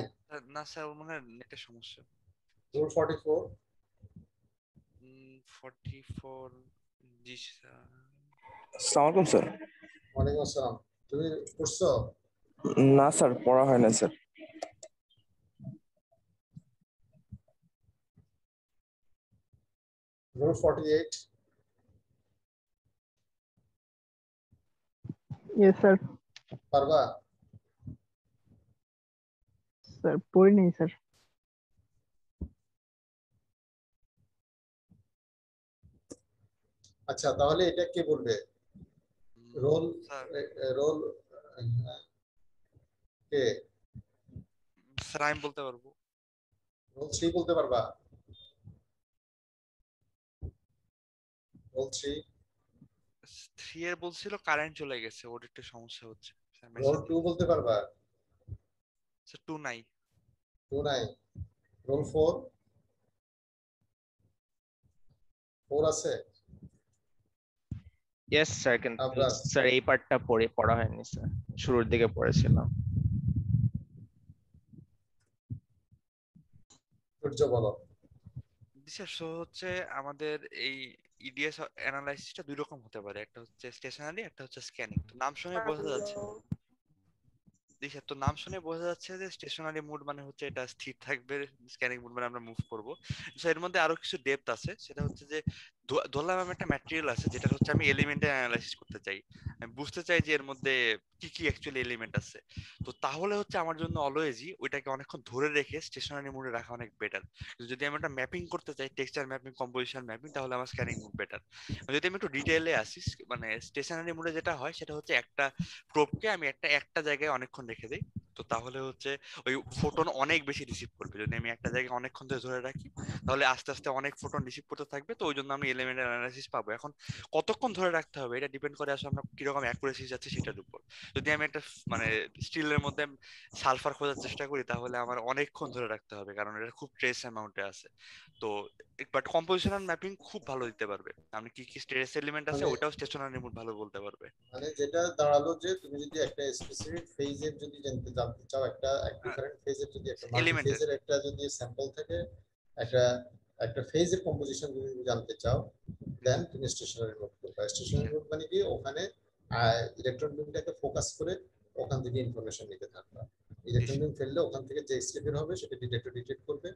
না স্যার, ওর মনে হয় নেটের সমস্যা। রোল 44 44 জি স্যার। আসসালামু আলাইকুম স্যার। ওয়ালাইকুম আসসালাম। তুমি পড়ছো? না স্যার, পড়া হয় না স্যার। Roll 48 yes sir. পারবা? স্যার পড়িনি স্যার। আচ্ছা, তাহলে এটা কে বলবে? রোল স্যার রোল কে? স্যার আমি বলতে পারবো। রোল 3 বলতে পারবা? রোল 3 3 এর বলছিল কারেন্ট চলে গেছে, ওর একটু সমস্যা হচ্ছে স্যার। রোল মেসেজ 2 বলতে পারবা? স্যার 2 নাই। 2 নাই। রোল 4 4 আছে? ইয়েস স্যার, কিন্তু আবরার স্যার এই পার্টটা পড়া হয়নি স্যার, শুরুর দিকে পড়েছিলাম। সূর্য বলো। বিশেষ হচ্ছে আমাদের এই ইডিএস অ্যানালাইসিসটা দুই রকম হতে পারে, একটা হচ্ছে স্টেশনারি, একটা হচ্ছে স্ক্যানিং। তো নাম শুনে বোঝা যাচ্ছে, দিশা তো নাম শুনে বোঝা যাচ্ছে যে স্টেশনারি মোড মানে হচ্ছে এটা স্থির থাকবে, স্ক্যানিং মোড মানে আমরা মুভ করব। তো এর মধ্যে আরো কিছু ডেপথ আছে, সেটা হচ্ছে যে ধরলাম আমি একটা ম্যাটেরিয়াল আছে যেটা হচ্ছে আমি এলিমেন্টের অ্যানালাইসিস করতে চাই, আমি বুঝতে চাই যে এর মধ্যে কি কি অ্যাকচুয়ালি এলিমেন্ট আছে। তো তাহলে হচ্ছে আমার জন্য অলওয়েজই ওইটাকে অনেকক্ষণ ধরে রেখে স্টেশনারি মোডে রাখা অনেক বেটার। যদি আমি একটা ম্যাপিং করতে চাই, টেক্সচার ম্যাপিং, কম্পোজিশন ম্যাপিং, তাহলে আমার স্ক্যানিং মোড বেটার। যদি আমি একটু ডিটেইলে আসি, মানে স্টেশনারি মোডে যেটা হয় সেটা হচ্ছে একটা প্রোবকে আমি একটা জায়গায় অনেকক্ষণ রেখে দিই। তো তাহলে হচ্ছে ওই ফোটন অনেক বেশি রিসিভ করবে। যদি আমি একটা জায়গায় অনেকক্ষণ ধরে ধরে রাখি তাহলে আস্তে আস্তে অনেক ফোটন রিসিভ করতে থাকবে, তো ওই জন্য আমি এলিমেন্ট অ্যানালাইসিস পাবো। এখন কতক্ষণ ধরে রাখতে হবে এটা ডিপেন্ড করে আসলে আমরা কিরকম অ্যাকুরেসি যাচ্ছে সেটার উপর। যদি আমি একটা মানে স্টিলের মধ্যে সালফার খোঁজার চেষ্টা করি তাহলে আমার অনেকক্ষণ ধরে রাখতে হবে, কারণ এটা খুব ট্রেস অ্যামাউন্টে আছে। তো বাট কম্পোজিশনাল ম্যাপিং খুব ভালো দিতে পারবে, আপনি কি কি ট্রেস এলিমেন্ট আছে মানে ওটাও স্টেশনারি মোড ভালো বলতে পারবে। মানে যেটা দাঁড়ালো যে তুমি যদি একটা স্পেসিফিক ফেজের যদি জানতে চাও, একটা ডিফারেন্ট ফেজের যদি একটা মাল্টি এলিমেন্টের ফেজের একটা যদি স্যাম্পল থাকে, একটা একটা ফেজের কম্পোজিশন যদি জানতে চাও, দেন তুমি স্টেশনারি মোড করবে। স্টেশনারি মোড মানে কি ওখানে ইলেকট্রন বিমটাকে ফোকাস করে ওখান থেকে ইনফরমেশন নিতে থাকবে। ইলেকট্রন বিম ফেললে ওখান থেকে যে এক্স রে বের হবে সেটা ডিটেক্টর ডিটেক্ট করবে।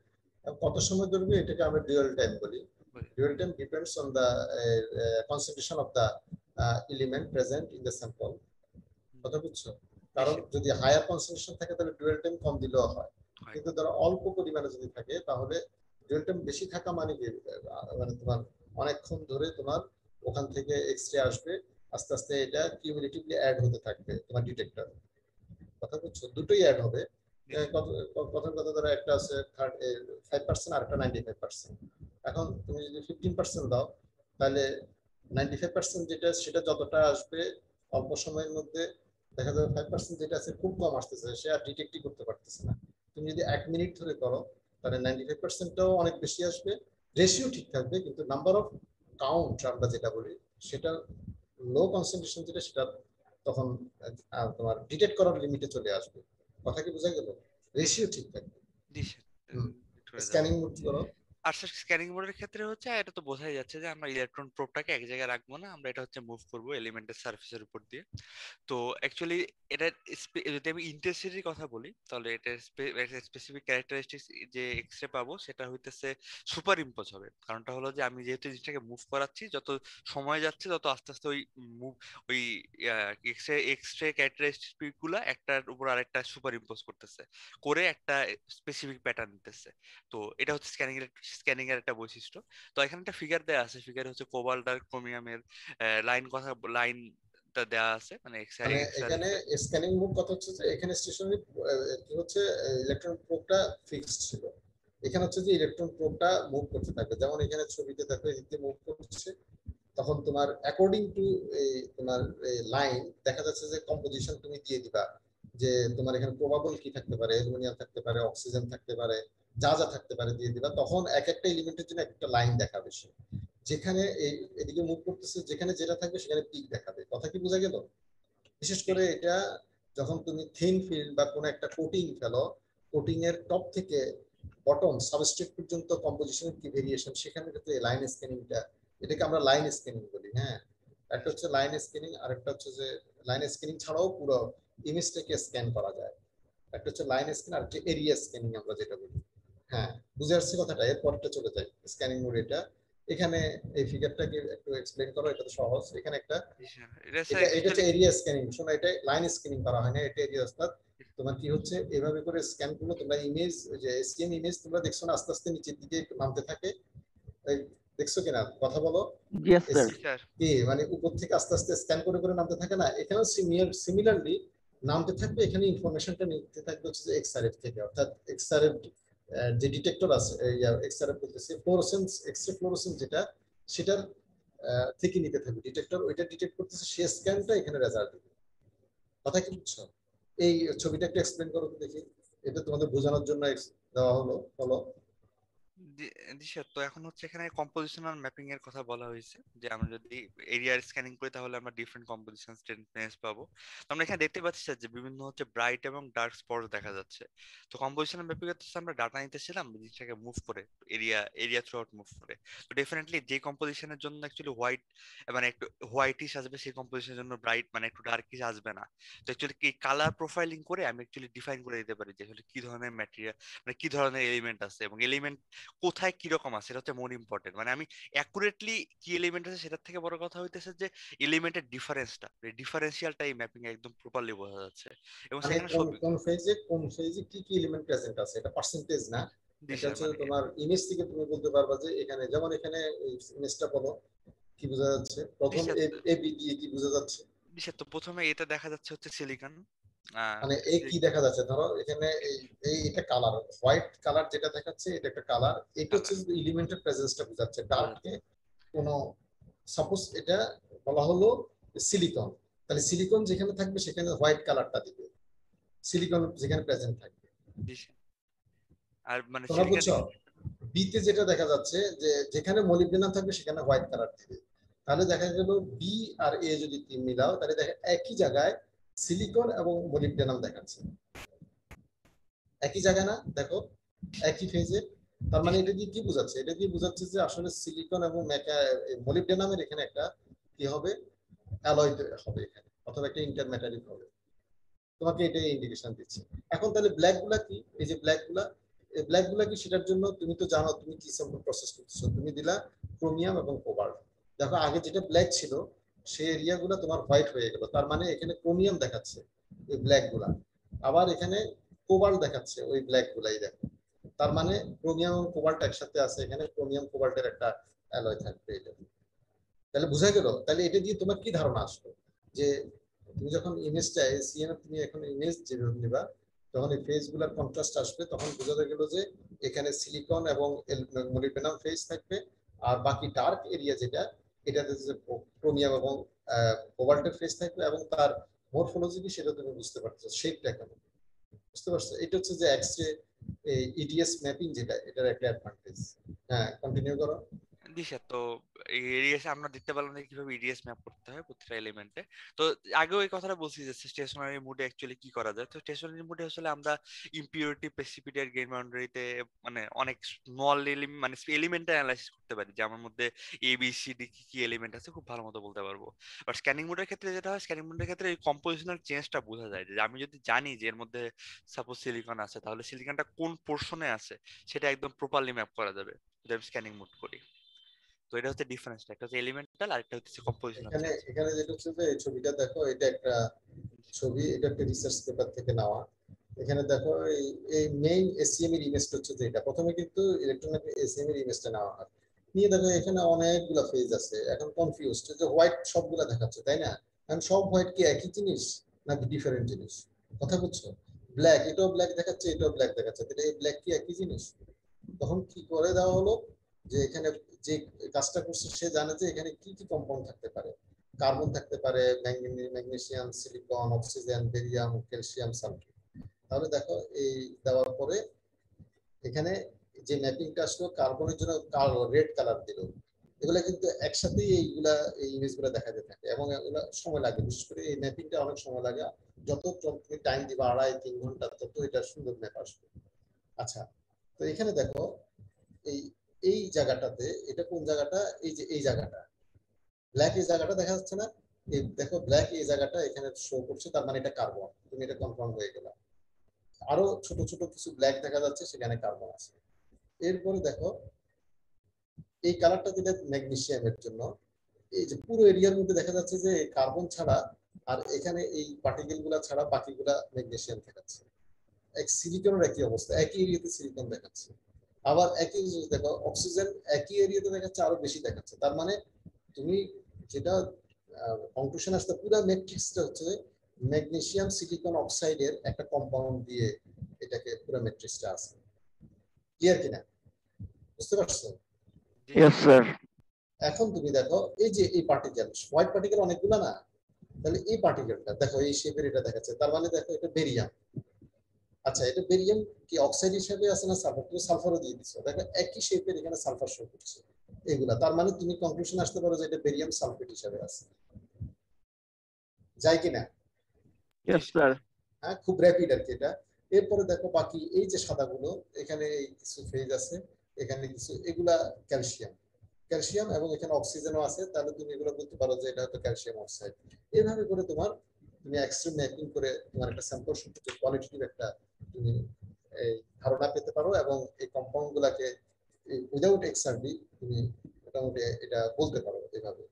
কত সময় ধরবে এটাকে আমরা ডুয়াল টাইম বলি। Dual time depends on the concentration of the element present in the sample। কথা বুঝছো? কারণ যদি হায়ার কনসেন্ট্রেশন থাকে তাহলে ডুয়াল টাইম কম দিলেও হয়, কিন্তু ধরো অল্প পরিমাণে যদি থাকে তাহলে ডুয়াল টাইম বেশি থাকা মানে কি, মানে তোমার অনেকক্ষণ ধরে তোমার ওখান থেকে এক্স রে আসবে, আস্তে আস্তে এটা কিউমুলেটিভলি অ্যাড হতে থাকবে তোমার ডিটেক্টর। কথা বুঝছো? দুটোই অ্যাড হবে। কথার কথা ধরো একটা আছে 5% আর একটা 95%। এখন তুমি যদি 15% দাও তাহলে 95% যেটা সেটা যতটা আসবে অল্প সময়ের মধ্যে দেখা যাবে 5% যেটা আছে খুব কম আসতেছে, সে আর ডিটেক্টই করতে পারতেছে না। তুমি যদি 1 মিনিট ধরে করো তাহলে 95%টাও অনেক বেশি আসবে, রেশিও ঠিক থাকবে, কিন্তু নাম্বার অফ কাউন্ট আমরা যেটা বলি সেটা লো কনসেন্ট্রেশন যেটা সেটা তখন তোমার ডিটেক্ট করার লিমিটে চলে আসবে। কথা কি বোঝা গেল? রেশিও ঠিক থাকবে। স্ক্যানিং মোড করো। আর স্যার স্ক্যানিং মোডের ক্ষেত্রে হচ্ছে এটা তো বোঝাই যাচ্ছে যে আমরা ইলেকট্রন প্রোবটাকে এক জায়গায় রাখবো না, আমরা এটা হচ্ছে মুভ করব এলিমেন্টের সারফেসের উপর দিয়ে। তো অ্যাকচুয়ালি এটা যদি আমি ইন্টেন্সিটির কথা বলি তাহলে এটা স্পেসিফিক ক্যারেক্টারিস্টিক্স যে এক্সরে পাবো সেটা হইতেছে সুপার ইম্পোজ হবে। কারণটা হলো যে আমি যেহেতু জিনিসটাকে মুভ করাচ্ছি, যত সময় যাচ্ছে তত আস্তে আস্তে ওই মুভ ওই এক্সরে ক্যারেক্টারিস্টিক গুলা একটার উপর আরেকটা সুপার ইম্পোজ করতেছে, করে একটা স্পেসিফিক প্যাটার্ন নিতেছে। তো এটা হচ্ছে স্ক্যানিং এর একটা বৈশিষ্ট্য। তো এখানে একটা ফিগার দেয়া আছে, ফিগারে হচ্ছে কোবাল্ট আর ক্রোমিয়ামের লাইন দেয়া আছে, মানে মানে এখানে স্ক্যানিং মোড কথা হচ্ছে যে এখানে স্টেশনারি কি হচ্ছে ইলেকট্রন প্রোবটা ফিক্সড ছিল, এখানে হচ্ছে যে ইলেকট্রন প্রোবটা মুভ করতে থাকবে। যেমন এখানে ছবিতে দেখো এদিকে মুভ করছে, তখন তোমার অ্যাকর্ডিং টু তোমার লাইন দেখা যাচ্ছে যে কম্পোজিশন তুমি দিয়ে দিবা যে তোমার এখানে প্রবাবল কি থাকতে পারে, অ্যালুমিনিয়াম থাকতে পারে, অক্সিজেন থাকতে পারে, যা যা থাকতে পারে দিয়ে দিবা। তখন এক একটা এলিমেন্টের জন্য একটা লাইন দেখাবে সে, যেখানে এদিকে মুভ করতেছে যেখানে যেটা থাকবে সেখানে পিক দেখাবে। কথা কি বোঝা গেল? বিশেষ করে এটা যখন তুমি থিন ফিল্ম বা কোনো একটা কোটিং ফেলো, কোটিং এর টপ থেকে বটম সাবস্ট্রেট পর্যন্ত কম্পোজিশনের কি ভেরিয়েশন, সেখানে ক্ষেত্রে লাইন স্ক্যানিংটা, এটাকে আমরা লাইন স্ক্যানিং বলি। হ্যাঁ, একটা হচ্ছে লাইন স্ক্যানিং, আর একটা হচ্ছে যে লাইন স্ক্যানিং ছাড়াও পুরো ইমেজটাকে স্ক্যান করা যায়। একটা হচ্ছে লাইন স্ক্যান আর একটা এরিয়া স্ক্যানিং আমরা যেটা বলি। হ্যাঁ, বুঝে আসছে কথাটা? এরপরটা চলে যায় স্ক্যানিং মোড। এটা এখানে এই ফিগারটাকে একটু এক্সপ্লেইন করো, এটা তো সহজ। এখানে একটা এটা হচ্ছে এরিয়া স্ক্যানিং। শোনো, এটা লাইন স্ক্যানিং করা হয় না, এটা এরিয়া। অর্থাৎ তোমার কি হচ্ছে এভাবে করে স্ক্যান করলে তোমরা ইমেজ, যে এসটিএম ইমেজ তোমরা দেখছো না আস্তে আস্তে নিচের দিকে নামতে থাকে, দেখছো কিনা? কথা বলো। Yes sir. কি মানে উপর থেকে আস্তে আস্তে স্ক্যান করে করে নামতে থাকে না, এখানেও সিমিলারলি নামতে থাকবে। এখানে ইনফরমেশনটা নিতে থাকবে হচ্ছে যে এক্সআরএফ থেকে, অর্থাৎ এক্সআরএফ যে ডিটেক্টর আছে, এক্সআরএফ বলতেছে ফ্লোরোসেন্স, এক্সরে ফ্লোরোসেন্স যেটা, সেটার থেকে নিতে থাকবে ডিটেক্টর, ওইটা ডিটেক্ট করতেছে, সে স্ক্যানটা এখানে রেজাল্ট দিবে। কথা কি বুঝছো? এই ছবিটা একটু এক্সপ্লেন করো তো দেখি, এটা তোমাদের বোঝানোর জন্য দেওয়া হলো। বলো। তো এখন হচ্ছে এখানে কম্পোজিশনাল ম্যাপিং এর কথা বলা হয়েছে, যে আমরা যদি এরিয়ার স্ক্যানিং করি তাহলে আমরা ডিফারেন্ট কম্পোজিশন স্টেটমেন্টস পাবো। তো আমরা এখানে দেখতে পাচ্ছি যে বিভিন্ন হচ্ছে ব্রাইট এবং ডার্ক স্পটস দেখা যাচ্ছে। তো কম্পোজিশনাল ম্যাপিং এর আমরা ডাটা নিতেছিলাম জিনিসটাকে মুভ করে এরিয়া থ্রু আউট মুভ করে। তো ডেফিনেটলি যে কম্পোজিশনের জন্য অ্যাকচুয়ালি হোয়াইট মানে একটু হোয়াইটিশ আসবে সেই কম্পোজিশনের জন্য ব্রাইট মানে একটু ডার্কিশ আসবে না। তো অ্যাকচুয়ালি কি কালার প্রোফাইলিং করে আমি অ্যাকচুয়ালি ডিফাইন করে দিতে পারি যে আসলে কি ধরনের ম্যাটেরিয়াল মানে কি ধরনের এলিমেন্ট আছে এবং এলিমেন্ট কোথায় কিরকম আছে, এটা হচ্ছে মোর ইম্পর্টেন্ট। মানে আমি অ্যাকুরেটলি কি এলিমেন্ট আছে সেটার থেকে বড় কথা হইতেছে যে এলিমেন্টের ডিফারেন্সটা, ডিফারেন্সিয়ালটা এই ম্যাপিং এ একদম প্রপারলি বোঝা যাচ্ছে। এবং মানে সেখানে কোন ফেজে কি কি এলিমেন্ট প্রেজেন্ট আছে, এটা পার্সেন্টেজ না, এটা হচ্ছে মানে তোমার ইমেজ থেকে তুমি বলতে পারবা যে এখানে, যেমন এখানে ইমেজটা বলো কি বোঝা যাচ্ছে, প্রথম এ বি দিয়ে কি বোঝা যাচ্ছে। তো প্রথমে এটা দেখা যাচ্ছে হচ্ছে সিলিকন, মানে এই কি দেখা যাচ্ছে, ধরো এখানে এটা কালার, হোয়াইট কালার যেটা দেখাচ্ছে এটা একটা কালার, এটা হচ্ছে এলিমেন্টের প্রেজেন্সটা বোঝাচ্ছে। ডার্কে কোনো, সাপোজ এটা বলা হলো সিলিকন, তাহলে সিলিকন যেখানে থাকবে সেখানে হোয়াইট কালারটা দিবে, সিলিকন যেখানে প্রেজেন্ট থাকবে। আর মানে তোমরা বুঝছো? বিতে যেটা দেখা যাচ্ছে যে যেখানে মলিবডেনাম থাকবে সেখানে হোয়াইট কালার দিবে। তাহলে দেখা গেল বি আর এ যদি মিলাও তাহলে দেখা একই জায়গায় সিলিকন এবং মলিবডেনাম দেখাচ্ছে, একই জায়গায় না? দেখো একই ফেজে। তার মানে এটা দিয়ে কি বোঝাচ্ছে? এটা দিয়ে বোঝাচ্ছে যে আসলে সিলিকন এবং মলিবডেনামের এখানে একটা কি হবে, অ্যালয় হবে এখানে, অথবা একটা ইন্টারমেটালিক হবে। তোমাকে এটাই ইন্ডিকেশন দিচ্ছে। এখন তাহলে ব্ল্যাক গুলা কি? এই যে ব্ল্যাক গুলা, এই ব্ল্যাক গুলা কি? সেটার জন্য তুমি তো জানো তুমি কি স্যাম্পল প্রসেস করতেছো, তুমি দিলা ক্রোমিয়াম এবং কোবাল্ট। দেখো আগে যেটা ব্ল্যাক ছিল সেই এরিয়া গুলা তোমার হোয়াইট হয়ে গেল, তার মানে এখানে ক্রোমিয়াম দেখাচ্ছে এই ব্ল্যাক গুলা, আবার এখানে কোবাল্ট দেখাচ্ছে ওই ব্ল্যাক গুলাই। দেখো তার মানে ক্রোমিয়াম এবং কোবাল্ট একসাথে আছে, এখানে ক্রোমিয়াম কোবাল্টের একটা অ্যালয় থাকবে এটা। তাহলে বোঝা গেল? তাহলে এটা দিয়ে তোমার কি ধারণা আসলো যে তুমি যখন ইমেজটা সিএম তুমি এখন ইমেজ যেভাবে নিবা তখন এই ফেজ গুলার কন্ট্রাস্ট আসবে, তখন বোঝা গেল যে এখানে সিলিকন এবং মলিবডেনাম ফেজ থাকবে, আর বাকি ডার্ক এরিয়া যেটা এটাতে যে ক্রোমিয়াম এবং কোবাল্টের ফেজ থাকবে, এবং তার মরফোলজি কি সেটা তুমি বুঝতে পারছো, শেপটা কেমন বুঝতে পারছো। এটা হচ্ছে যে এক্স-রে ইডিএস ম্যাপিং যেটা, এটার একটা অ্যাডভান্টেজ। হ্যাঁ, কন্টিনিউ করো। দিশা তো এরিয়াস আমরা দেখতে পারলাম যে কিভাবে ইডিএস ম্যাপ করতে হয় প্রতিটা এলিমেন্টে। তো আগেও এই কথাটা বলছি যে স্টেশনারি মোডে অ্যাকচুয়ালি কি করা যায়। তো স্টেশনারি মোডে আসলে আমরা ইম্পিউরিটি, প্রেসিপিটি আর গ্রেন বাউন্ডারিতে মানে অনেক স্মল মানে এলিমেন্ট অ্যানালাইসিস করতে পারি, যে আমার মধ্যে এ বি সি ডি কি কি এলিমেন্ট আছে খুব ভালো মতো বলতে পারবো। বাট স্ক্যানিং মোডের ক্ষেত্রে যেটা হয়, স্ক্যানিং মোডের ক্ষেত্রে এই কম্পোজিশনাল চেঞ্জটা বোঝা যায়, যে আমি যদি জানি যে এর মধ্যে সাপোজ সিলিকন আছে, তাহলে সিলিকনটা কোন পোর্শনে আছে সেটা একদম প্রপারলি ম্যাপ করা যাবে যদি আমি স্ক্যানিং মোড করি। তো এটা হচ্ছে ডিফারেন্সটা, একটা হচ্ছে এলিমেন্টাল আর একটা হচ্ছে কম্পোজিশনাল এখানে চেঞ্জ। এখানে যেটা হচ্ছে যে এই ছবিটা দেখো, এটা একটা ছবি, এটা একটা রিসার্চ পেপার থেকে নেওয়া। এখানে দেখো এই মেইন এসিএম এর ইমেজটা হচ্ছে যে এটা প্রথমে কিন্তু ইলেকট্রনিক এসিএম এর ইমেজটা নেওয়া হয়, নিয়ে দেখো এখানে অনেকগুলো ফেজ আছে। এখন কনফিউজড যে হোয়াইট সবগুলা দেখাচ্ছে, তাই না? এখন সব হোয়াইট কি একই জিনিস নাকি ডিফারেন্ট জিনিস? কথা বুঝছো? ব্ল্যাক, এটাও ব্ল্যাক দেখাচ্ছে, এটাও ব্ল্যাক দেখাচ্ছে, তাহলে এই ব্ল্যাক কি একই জিনিস? তখন কি করে দেওয়া হলো যে এখানে যে কাজটা করছে সে জানে যে এখানে কি কি কম্পাউন্ড থাকতে পারে। কার্বন থাকতে পারে, magnesium, silicon, oxygen, barium, calcium, sulphate. তাহলে দেখো এই দেওয়ার পরে এখানে যে ম্যাপিংটা আসলো, কার্বনের জন্য রেড কালার দিল। এগুলা কিন্তু একসাথেই এইগুলা এই ইমেজগুলো দেখাতে থাকে, এবং এগুলা সময় লাগে, বিশেষ করে এই ম্যাপিংটা অনেক সময় লাগে। যত তুমি টাইম দিবা 2.5-3 ঘন্টা, তত এটা সুন্দর ম্যাপ আসবে। আচ্ছা, তো এখানে দেখো এই এই জায়গাটাতে, এটা কোন জায়গাটা? এই যে এই জায়গাটা ব্ল্যাক, এই জায়গাটা দেখা যাচ্ছে না? এই দেখো ব্ল্যাক এই জায়গাটা এখানে শো করছে, তার মানে এটা কার্বন, তুমি এটা কনফার্ম হয়ে গেল। আরো ছোট ছোট কিছু ব্ল্যাক দেখা যাচ্ছে, সেখানে কার্বন আছে। এরপরে দেখো এই কালারটা যেটা ম্যাগনেসিয়ামের জন্য, এই যে পুরো এরিয়ার মধ্যে দেখা যাচ্ছে যে কার্বন ছাড়া আর এখানে এই পার্টিকেল গুলা ছাড়া বাকিগুলা ম্যাগনেসিয়াম দেখাচ্ছে। এক সিলিকনের একই অবস্থা, একই এরিয়াতে সিলিকন দেখাচ্ছে। আবার একই জিনিস দেখো, অক্সিজেন একই এরিয়াতে দেখাচ্ছে, আরো বেশি দেখাচ্ছে। তার মানে তুমি যেটা কনক্লুশন আসতে, পুরো ম্যাট্রিক্সটা হচ্ছে ম্যাগনেসিয়াম সিলিকন অক্সাইডের একটা কম্পাউন্ড দিয়ে এটাকে পুরো ম্যাট্রিক্সটা আছে। ক্লিয়ার কিনা? বুঝতে পারছো? Yes sir. এখন তুমি দেখো এই যে এই পার্টিকেল, হোয়াইট পার্টিকেল অনেকগুলো না? তাহলে এই পার্টিকেলটা দেখো এই শেপের এটা দেখাচ্ছে, তার মানে দেখো এটা বেরিয়াম। আচ্ছা, এটা বেরিয়াম কি অক্সাইড হিসেবে আছে না সালফার? তুমি সালফারও দিয়ে দিচ্ছ, দেখো একই শেপের এখানে সালফার শো করছে এগুলা। তার মানে তুমি কনক্লুশন আসতে পারো যে এটা বেরিয়াম সালফেট হিসেবে আছে। যায় কিনা? Yes sir. হ্যাঁ, খুব র্যাপিড আর কি এটা। এরপরে দেখো বাকি এই যে সাদাগুলো, এখানে এই কিছু ফেজ আছে, এখানে কিছু, এগুলা ক্যালসিয়াম, ক্যালসিয়াম, এবং এখানে অক্সিজেনও আছে। তাহলে তুমি এগুলো বলতে পারো যে এটা হয়তো ক্যালসিয়াম অক্সাইড। এইভাবে করে তুমি এক্সট্রিম ম্যাপিং করে তোমার একটা স্যাম্পল সম্পর্কে কোয়ালিটিভ একটা তুমি এই ধারণা পেতে পারো, এবং এই কম্পাউন্ড গুলাকে উইদাউট এক্সআরডি তুমি মোটামুটি এটা বলতে পারো এইভাবে,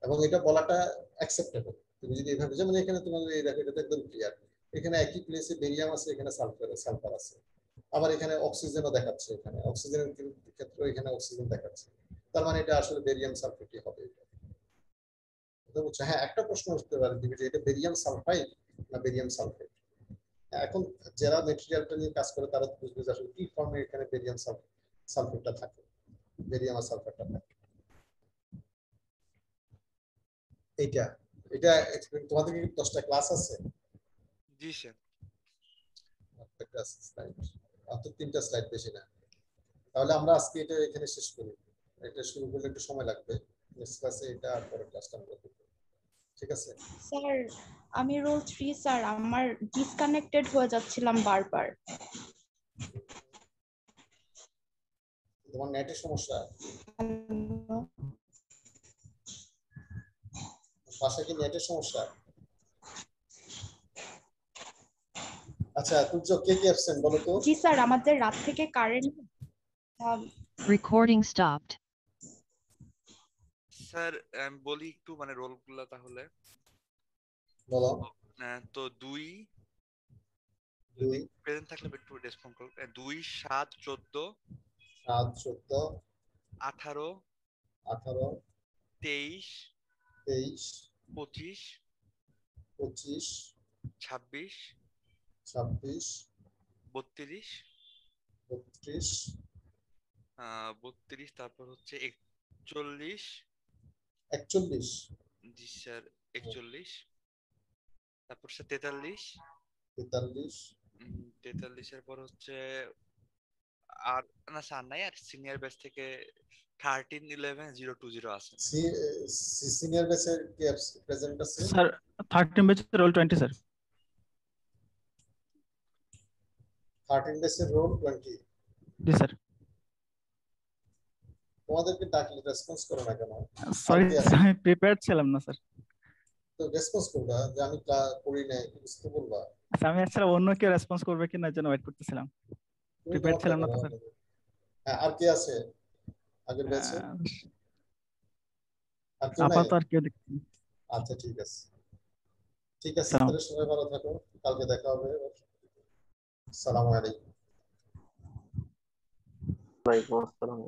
এবং এটা বলাটা অ্যাকসেপ্টেবল। তুমি যদি এইভাবে, যেমন এখানে তোমাদের এই দেখো, এটা তো একদম ক্লিয়ার, এখানে একই প্লেসে বেরিয়াম আছে, এখানে সালফার আছে, আবার এখানে অক্সিজেনও দেখাচ্ছে, এখানে অক্সিজেনের ক্ষেত্রে এখানে অক্সিজেন দেখাচ্ছে। তার মানে এটা আসলে বেরিয়াম সালফেটই হবে এটা। বুঝছো? হ্যাঁ, একটা প্রশ্ন উঠতে পারে যে এটা বেরিয়াম সালফাইড না বেরিয়াম সালফেট? এখন যারা মেটেরিয়ালটা নিয়ে কাজ করে তারা বুঝবে যে আসলে কি ফর্মে এখানে বেরিয়াম সালফেটটা থাকে, বেরিয়াম আর সালফেটটা থাকে। এইটা এটা তোমাদের কি 10টা ক্লাস আছে? জি স্যার। একটা স্লাইড আর তো 3টা স্লাইড, বেশি না। তাহলে আমরা আজকে এটা এখানে শেষ করি। এটা শুরু করলে একটু সময় লাগবে, নেক্সট ক্লাসে এটা আর পরের ক্লাসটা আমরা করব। ঠিক আছে স্যার আমি রোল 3 স্যার, আমার ডিসকানেক্টেড হয়ে যাচ্ছিলাম বারবার। তোমার নেটের সমস্যা? বাসায় কি নেটের সমস্যা? আচ্ছা তুর্য, কে কে অ্যাবসেন্ট বলো তো? জি স্যার, আমাদের রাত থেকে কারেন্ট Recording stopped. স্যার আমি বলি একটু মানে রোলগুলো তাহলে। বলো। তো 2 2 প্রেজেন্ট থাকলে একটু রেসপন্ড করো। 2 7 14 7 14 18 18 23 23 25 25 26 26 32 32 32 তারপর হচ্ছে 41। 41 জি স্যার 41। তারপর স্যার 43 43 43 এর পর হচ্ছে আর না স্যার নাই, আর সিনিয়র ব্যাচ থেকে 13 11 020 আছে। সিনিয়র ব্যাচের কি প্রেজেন্ট আছে? স্যার 13 ব্যাচের রোল 20 স্যার। 13 ব্যাচের রোল 20। জি স্যার। তোমাদেরকে ডাকলে রেসপন্স করো না কেন? সরি আমি প্রিপেয়ারড ছিলাম না স্যার। তো রেসপন্স করবা যে আমি করি নাই, বুঝতে বলবা। আচ্ছা আমি আসলে অন্য কেউ রেসপন্স করবে কিনা জন্য ওয়েট করতেছিলাম, প্রিপেয়ারড ছিলাম না তো স্যার। হ্যাঁ আর কে আছে আগের ব্যাচে? আর কেউ নাই? আপাতত আর কেউ দেখছি। আচ্ছা ঠিক আছে, ঠিক আছে, তাহলে সবাই ভালো থাকো, কালকে দেখা হবে। আসসালামু আলাইকুম। ওয়ালাইকুম আসসালাম।